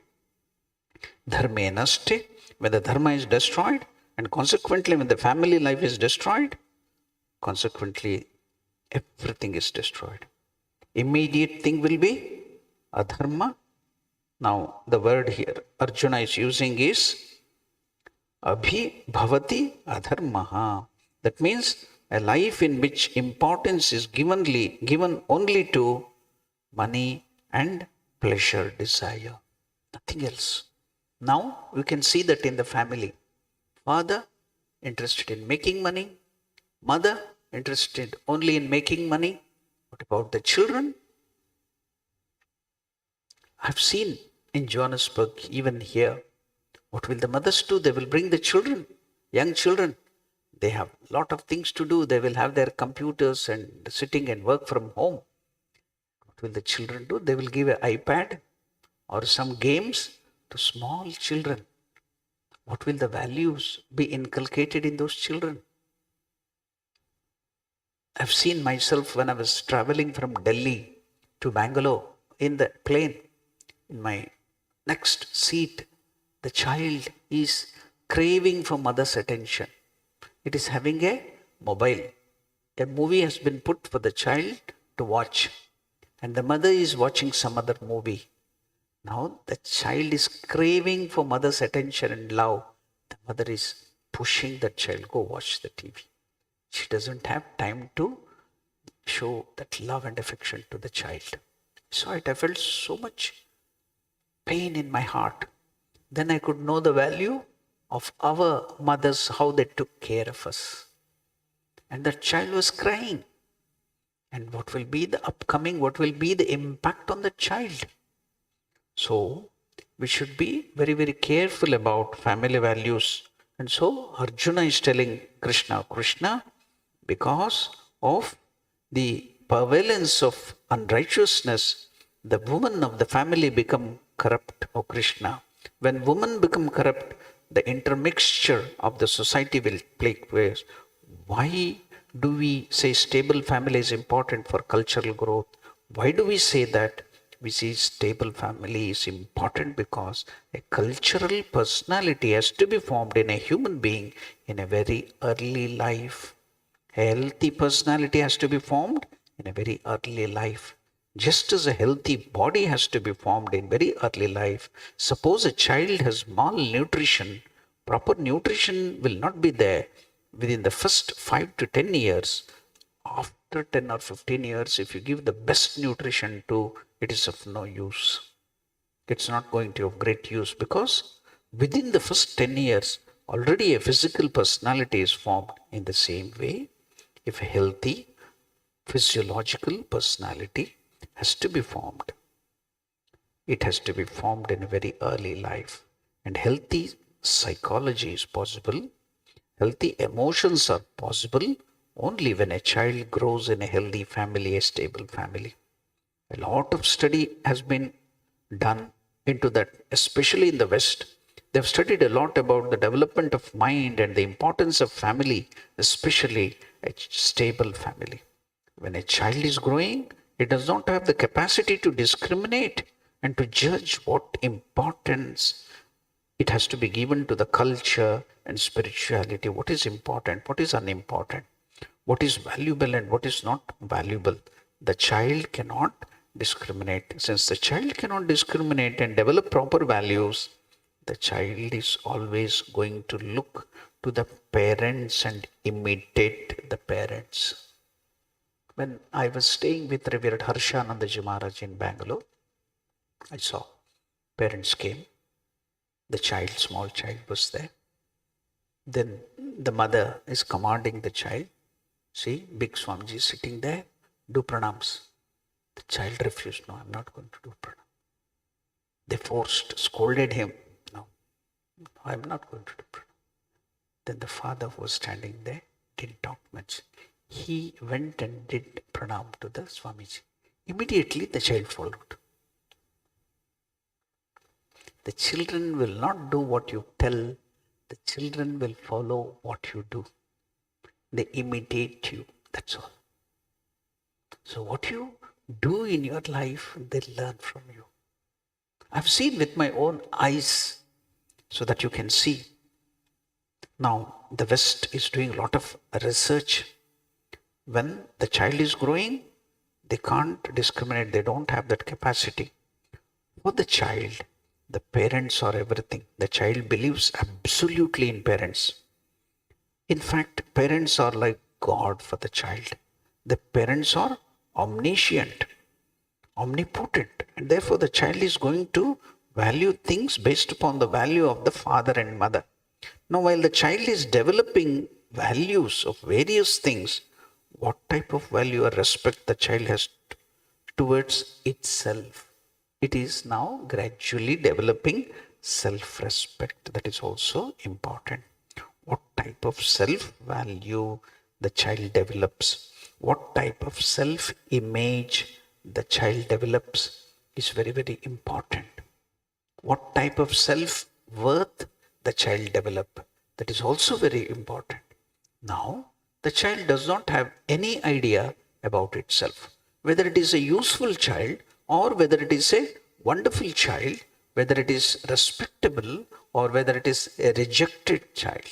Dharme naste, when the dharma is destroyed, and consequently when the family life is destroyed, consequently everything is destroyed. Immediate thing will be adharma. Now the word here Arjuna is using is abhi bhavati adharmaha. That means a life in which importance is given only to money and pleasure, desire, nothing else. Now you can see that in the family. Father interested in making money, mother interested only in making money. What about the children? I've seen in Johannesburg, even here, what will the mothers do? They will bring the children, young children. They have a lot of things to do. They will have their computers and sitting and work from home. What will the children do? They will give an iPad or some games to small children. What will the values be inculcated in those children? I've seen myself when I was traveling from Delhi to Bangalore in the plane. In my next seat, the child is craving for mother's attention. It is having a mobile. A movie has been put for the child to watch, and the mother is watching some other movie. Now the child is craving for mother's attention and love. The mother is pushing the child, go watch the TV. She doesn't have time to show that love and affection to the child. So I felt so much pain in my heart. Then I could know the value of our mothers, how they took care of us. And the child was crying. And what will be the upcoming, what will be the impact on the child? So we should be very, very careful about family values. And so Arjuna is telling Krishna, because of the prevalence of unrighteousness, the women of the family become corrupt, O Krishna. When women become corrupt, the intermixture of the society will take place. Why do we say stable family is important for cultural growth? Why do we say that? We see stable family is important because a cultural personality has to be formed in a human being in a very early life. A healthy personality has to be formed in a very early life. Just as a healthy body has to be formed in very early life. Suppose a child has malnutrition, Proper nutrition will not be there within the first 5 to 10 years. After 10 or 15 years, if you give the best nutrition to, it is of no use. It's not going to have great use, because within the first 10 years, already a physical personality is formed. In the same way, if a healthy physiological personality has to be formed, it has to be formed in a very early life. And healthy psychology is possible, healthy emotions are possible only when a child grows in a healthy family, a stable family. A lot of study has been done into that, especially in the West. They've studied a lot about the development of mind and the importance of family, especially a stable family. When a child is growing, it does not have the capacity to discriminate and to judge what importance it has to be given to the culture and spirituality. What is important, what is unimportant, what is valuable and what is not valuable. The child cannot discriminate. Since the child cannot discriminate and develop proper values, the child is always going to look to the parents and imitate the parents. When I was staying with Revered Harshanandaji Maharaj in Bangalore, I saw parents came. The child, small child, was there. Then the mother is commanding the child. See, big Swamiji is sitting there. Do pranams. The child refused. No, I'm not going to do pranam. They forced, scolded him. No, I'm not going to do pranam. Then the father was standing there, didn't talk much. He went and did pranam to the Swamiji. Immediately the child followed. The children will not do what you tell. The children will follow what you do. They imitate you. That's all. So what you do in your life, they learn from you. I've seen with my own eyes so that you can see. Now, the West is doing a lot of research. When the child is growing, they can't discriminate. They don't have that capacity. For the child, the parents are everything. The child believes absolutely in parents. In fact, parents are like God for the child. The parents are omniscient, omnipotent, and therefore the child is going to value things based upon the value of the father and mother. Now, while the child is developing values of various things, what type of value or respect the child has towards itself? It is now gradually developing self-respect. That is also important. What type of self-value the child develops, what type of self-image the child develops is very, very important. What type of self-worth the child develops, that is also very important. Now, the child does not have any idea about itself, whether it is a useful child or whether it is a wonderful child, whether it is respectable or whether it is a rejected child.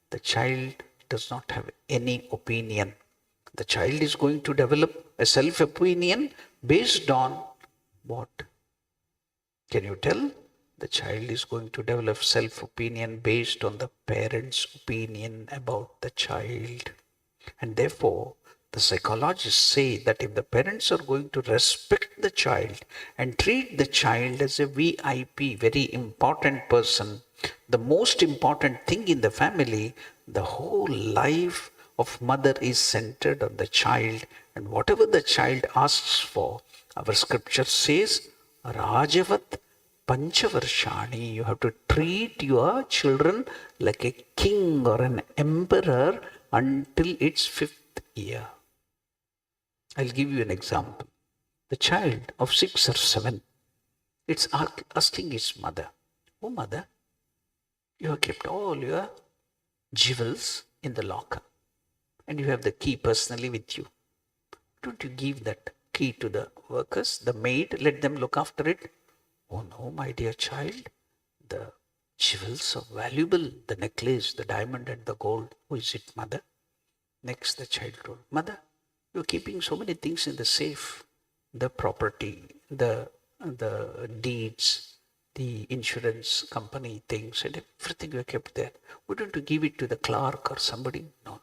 The child does not have any opinion. The child is going to develop a self-opinion based on what? Can you tell? The child is going to develop self-opinion based on the parents' opinion about the child. And therefore, the psychologists say that if the parents are going to respect the child and treat the child as a VIP, very important person, the most important thing in the family, the whole life of mother is centered on the child, and whatever the child asks for, our scripture says, Rajavat Panchavarshani, you have to treat your children like a king or an emperor until its 5th year. I'll give you an example. The child of 6 or 7, it's asking his mother, oh mother, you have kept all your jewels in the locker and you have the key personally with you. Don't you give that key to the workers, the maid, let them look after it? Oh no, my dear child, the jewels are valuable, the necklace, the diamond and the gold. Who is it, mother? Next the child told, mother, you're keeping so many things in the safe, the property, the deeds, the insurance company things and everything were kept there. We don't to give it to the clerk or somebody. No.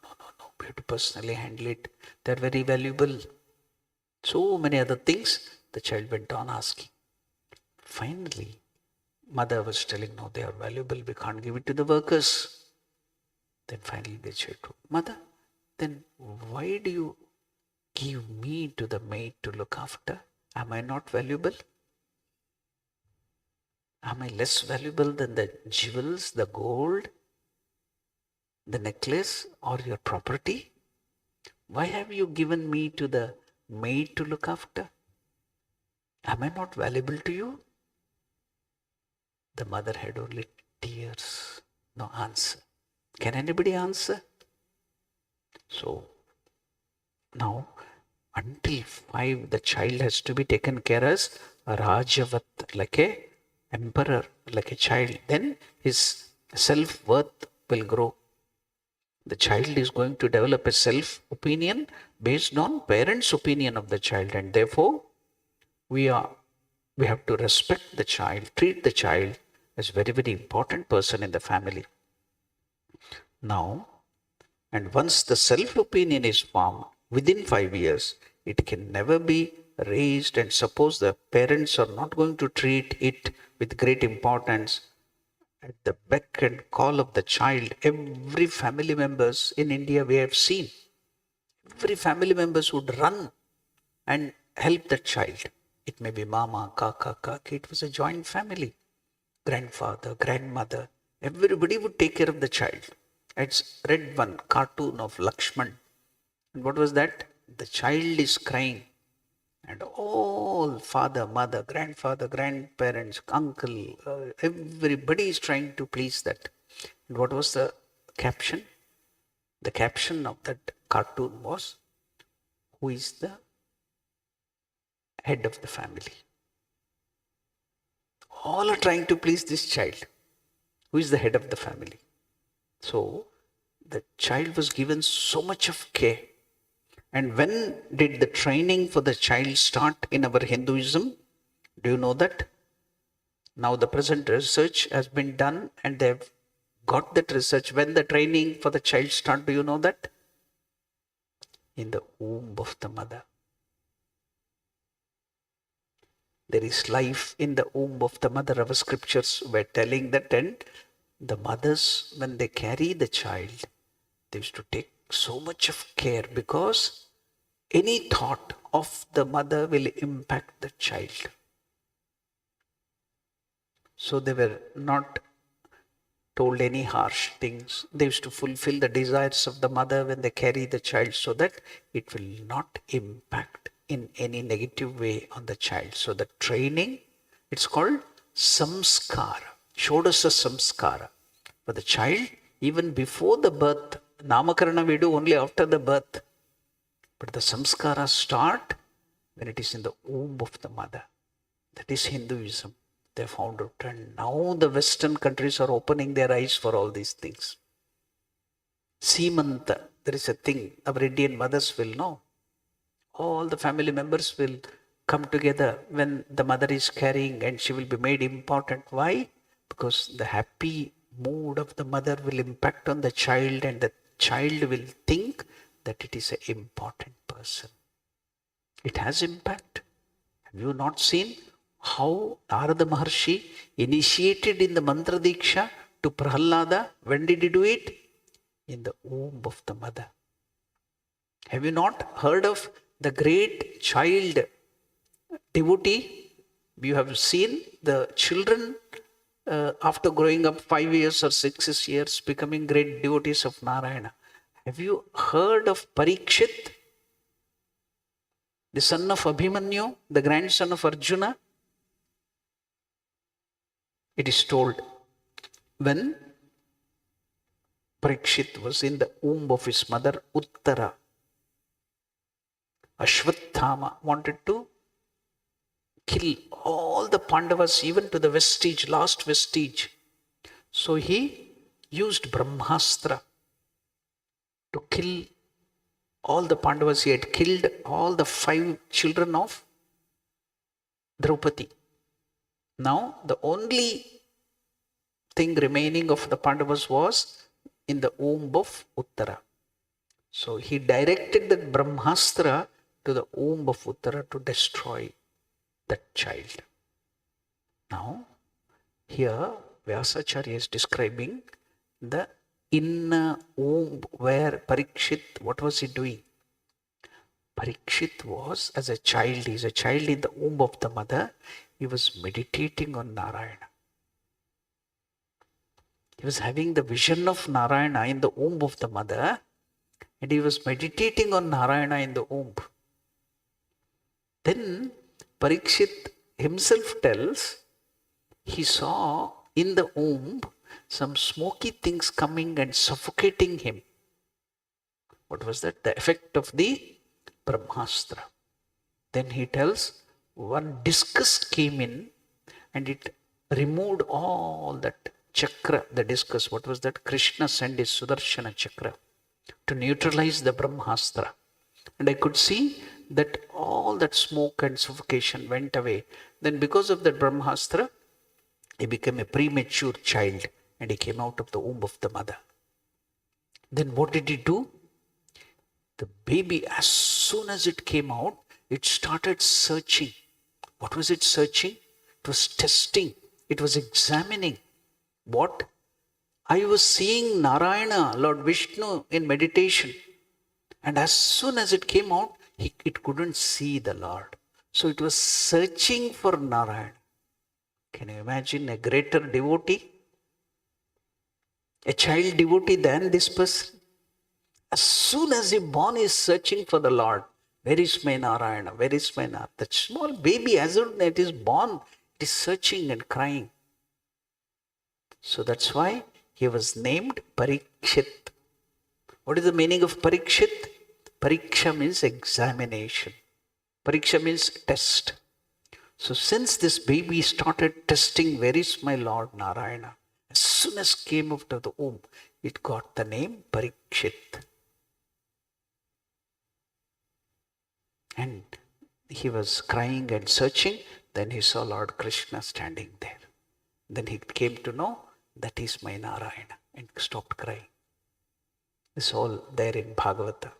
We have to personally handle it. They're very valuable. So many other things. The child went on asking. Finally, mother was telling, no, they are valuable. We can't give it to the workers. Then finally the child told, Mother, then why do you give me to the maid to look after? Am I not valuable? Am I less valuable than the jewels, the gold, the necklace, or your property? Why have you given me to the maid to look after? Am I not valuable to you? The mother had only tears, no answer. Can anybody answer? So now, until 5, the child has to be taken care as a Rajavat, like a emperor, like a child. Then his self-worth will grow. The child is going to develop a self-opinion based on parents' opinion of the child, and therefore we have to respect the child, treat the child as very, very important person in the family. Now, and once the self-opinion is formed, within 5 years, it can never be raised, and suppose the parents are not going to treat it with great importance, at the beck and call of the child, every family members in India we have seen, every family members would run and help the child. It may be mama, kaka, kaki, it was a joint family. Grandfather, grandmother, everybody would take care of the child. It's read one cartoon of Lakshman. And what was that? The child is crying. And all father, mother, grandfather, grandparents, uncle, everybody is trying to please that. And what was the caption? The caption of that cartoon was, who is the head of the family? All are trying to please this child. Who is the head of the family? So, the child was given so much of care. And when did the training for the child start in our Hinduism? Do you know that? Now the present research has been done and they've got that research. When the training for the child start, do you know that? In the womb of the mother. There is life in the womb of the mother. Our scriptures were telling that, and the mothers, when they carry the child, they used to take so much of care, because any thought of the mother will impact the child. So they were not told any harsh things. They used to fulfill the desires of the mother when they carry the child, so that it will not impact in any negative way on the child. So the training, it's called samskara, shodasa samskara. For the child, even before the birth, namakarana we do only after the birth. But the samskaras start when it is in the womb of the mother. That is Hinduism. They found out. And now the Western countries are opening their eyes for all these things. Simanta, there is a thing our Indian mothers will know. All the family members will come together when the mother is carrying, and she will be made important. Why? Because the happy mood of the mother will impact on the child, and the child will think that it is an important person. It has impact. Have you not seen how Narada Maharshi initiated in the Mantra Diksha to Prahlada? When did he do it? In the womb of the mother. Have you not heard of the great child devotee? You have seen the children after growing up 5 years or 6 years becoming great devotees of Narayana. Have you heard of Parikshit, the son of Abhimanyu, the grandson of Arjuna? It is told, when Parikshit was in the womb of his mother Uttara, Ashwathama wanted to kill all the Pandavas, even to the vestige, last vestige. So he used Brahmastra to kill all the Pandavas. He had killed all the 5 children of Draupadi. Now, the only thing remaining of the Pandavas was in the womb of Uttara. So he directed that Brahmastra to the womb of Uttara to destroy that child. Now, here Vyasacharya is describing the inner womb where Parikshit, what was he doing? Parikshit was, as a child, he is a child in the womb of the mother, he was meditating on Narayana. He was having the vision of Narayana in the womb of the mother, and he was meditating on Narayana in the womb. Then Parikshit himself tells, he saw in the womb some smoky things coming and suffocating him. What was that? The effect of the Brahmastra. Then he tells, one discus came in and it removed all that chakra, the discus. What was that? Krishna sent his Sudarshana chakra to neutralize the Brahmastra. And I could see that all that smoke and suffocation went away. Then because of that Brahmastra, he became a premature child and he came out of the womb of the mother. Then what did he do? The baby, as soon as it came out, it started searching. What was it searching? It was testing. It was examining. What? I was seeing Narayana, Lord Vishnu, in meditation. And as soon as it came out, it couldn't see the Lord. So it was searching for Narayana. Can you imagine a greater devotee? A child devotee than this person? As soon as he's born, he is searching for the Lord. Where is my Narayana? Where is my Narayana? That small baby, as soon as it is born, it is searching and crying. So that's why he was named Parikshit. What is the meaning of Parikshit? Pariksha means examination. Pariksha means test. So since this baby started testing, where is my Lord Narayana? As soon as came out of the womb, it got the name Parikshit. And he was crying and searching. Then he saw Lord Krishna standing there. Then he came to know that is my Narayana and stopped crying. It's all there in Bhagavad.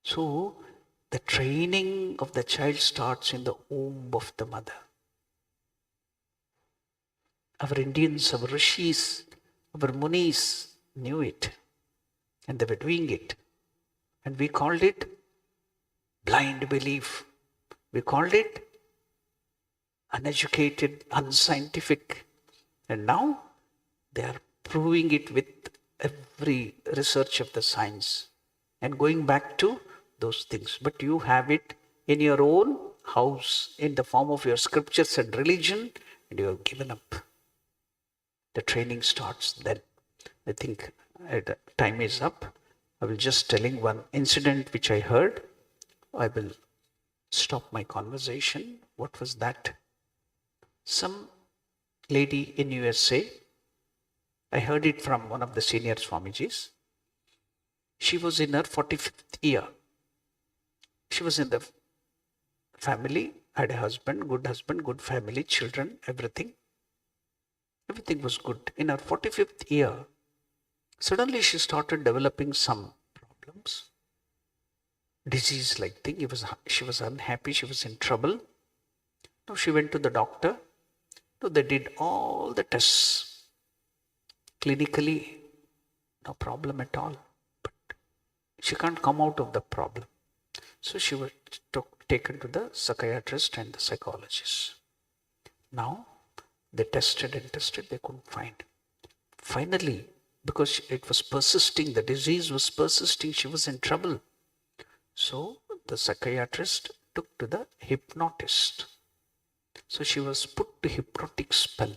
So the training of the child starts in the womb of the mother. Our Indians, our Rishis, our Munis knew it. And they were doing it. And we called it blind belief. We called it uneducated, unscientific. And now they are proving it with every research of the science and going back to those things. But you have it in your own house in the form of your scriptures and religion, and you have given up. The training starts then. I think time is up. I will just telling one incident which I heard. I will stop my conversation. What was that? Some lady in USA, I heard it from one of the senior Swamijis. She was in her 45th year. She was in the family, had a husband, good family, children, everything. Everything was good. In her 45th year, suddenly she started developing some problems. Disease-like thing. She was unhappy, she was in trouble. Now she went to the doctor. So they did all the tests. Clinically, no problem at all. But she can't come out of the problem. So she was taken to the psychiatrist and the psychologist. Now, they tested and tested, they couldn't find. Finally, because it was persisting, the disease was persisting, she was in trouble. So the psychiatrist took to the hypnotist. So she was put to hypnotic spell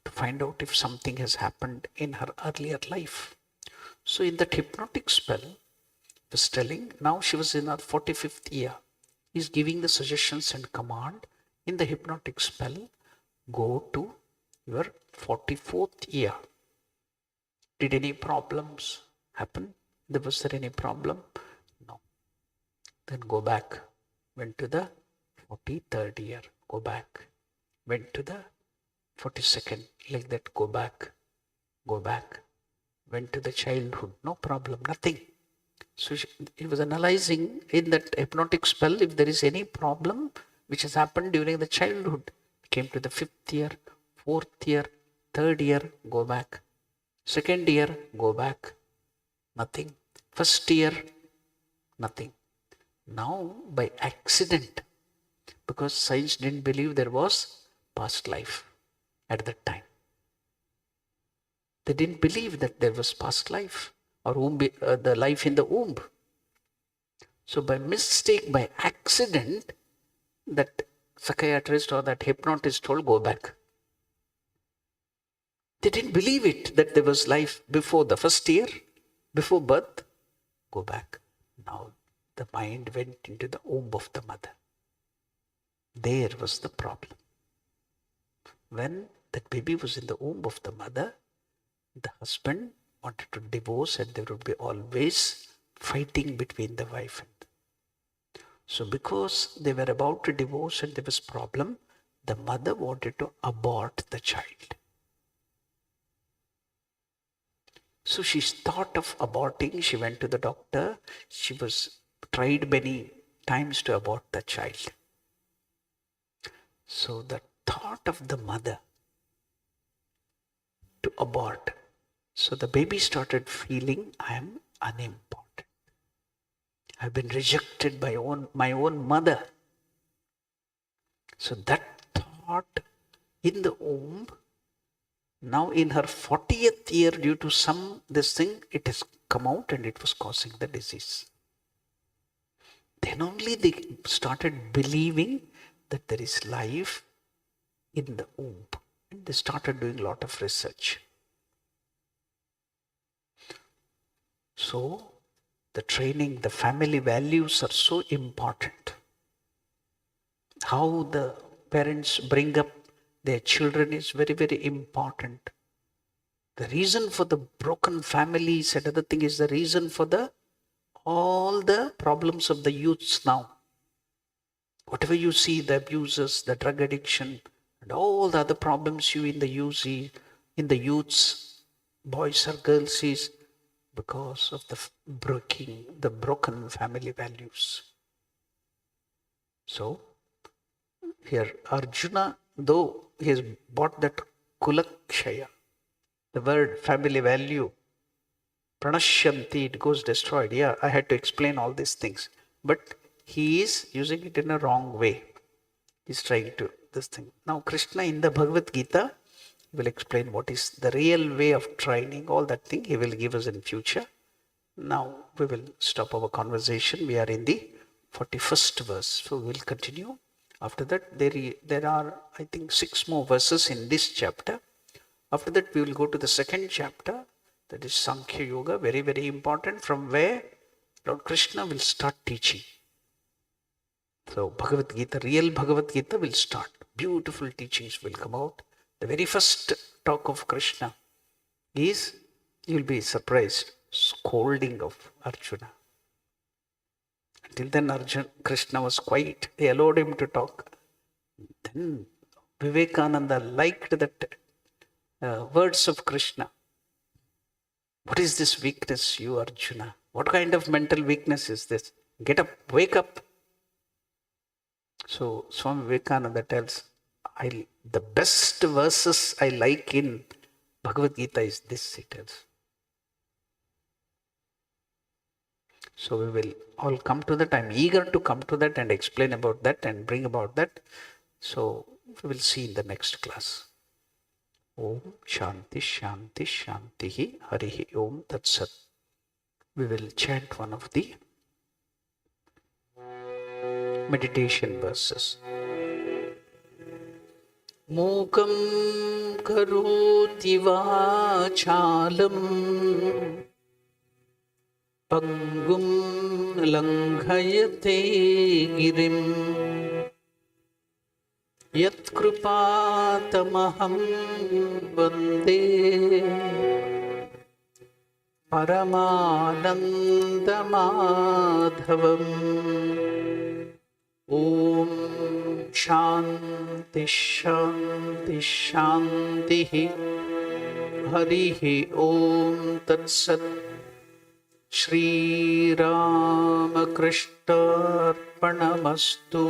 to find out if something has happened in her earlier life. So in that hypnotic spell, was telling, now she was in her 45th year. He's giving the suggestions and command in the hypnotic spell, go to your 44th year. Did any problems happen? Was there any problem? No. Then go back. Went to the 43rd year, go back. Went to the 42nd, like that, go back, go back. Went to the childhood, no problem, nothing. So he was analyzing in that hypnotic spell if there is any problem which has happened during the childhood. Came to the 5th year, 4th year, 3rd year, go back. 2nd year, go back, nothing. 1st year, nothing. Now, by accident, because science didn't believe there was past life at that time. They didn't believe that there was past life or the life in the womb. So by mistake, by accident, that psychiatrist or that hypnotist told, go back. They didn't believe it, that there was life before the 1st year, before birth. Go back. Now the mind went into the womb of the mother. There was the problem. When that baby was in the womb of the mother, the husband wanted to divorce and there would be always fighting between the wife and. So because they were about to divorce and there was problem, the mother wanted to abort the child. So she thought of aborting. She went to the doctor. She was tried many times to abort the child. So the thought of the mother to abort. So the baby started feeling, I am unimportant. I've been rejected by my own mother. So that thought in the womb, now in her 40th year, due to this thing, it has come out and it was causing the disease. Then only they started believing that there is life in the womb. And they started doing a lot of research. So, the training, the family values are so important. How the parents bring up their children is very, very important. The reason for the broken families, another thing is the reason for all the problems of the youths now. Whatever you see, the abuses, the drug addiction, and all the other problems you in the youths, boys or girls, is because of the broken family values. So, here Arjuna, though he has bought that kulakshaya, the word family value, pranashyanti, it goes destroyed. Yeah, I had to explain all these things. But he is using it in a wrong way. He's trying to this thing. Now Krishna in the Bhagavad Gita will explain what is the real way of training, all that thing he will give us in future. Now we will stop our conversation. We are in the 41st verse. So we will continue. After that, there are, I think, 6 more verses in this chapter. After that, we will go to the 2nd chapter. That is Sankhya Yoga, very, very important, from where Lord Krishna will start teaching. So Bhagavad Gita, real Bhagavad Gita will start. Beautiful teachings will come out. The very first talk of Krishna is, you will be surprised, scolding of Arjuna. Until then Krishna was quiet. He allowed him to talk. Then Vivekananda liked that words of Krishna. What is this weakness, you Arjuna? What kind of mental weakness is this? Get up, wake up. So Swami Vivekananda tells, the best verses I like in Bhagavad Gita is this, he tells. So we will all come to that. I am eager to come to that and explain about that and bring about that. So we will see in the next class. Om Shanti Shanti Shanti Harihi Om Tat Sat. We will chant one of the meditation verses. Mukam karoti vachalam Pangum langhayate girim Yat krupatamaham vande Paramanandamadhavam Om Shanti Shanti Shanti. Harihi Om Tat Sat. Shri Ramakrishna Arpanamastu.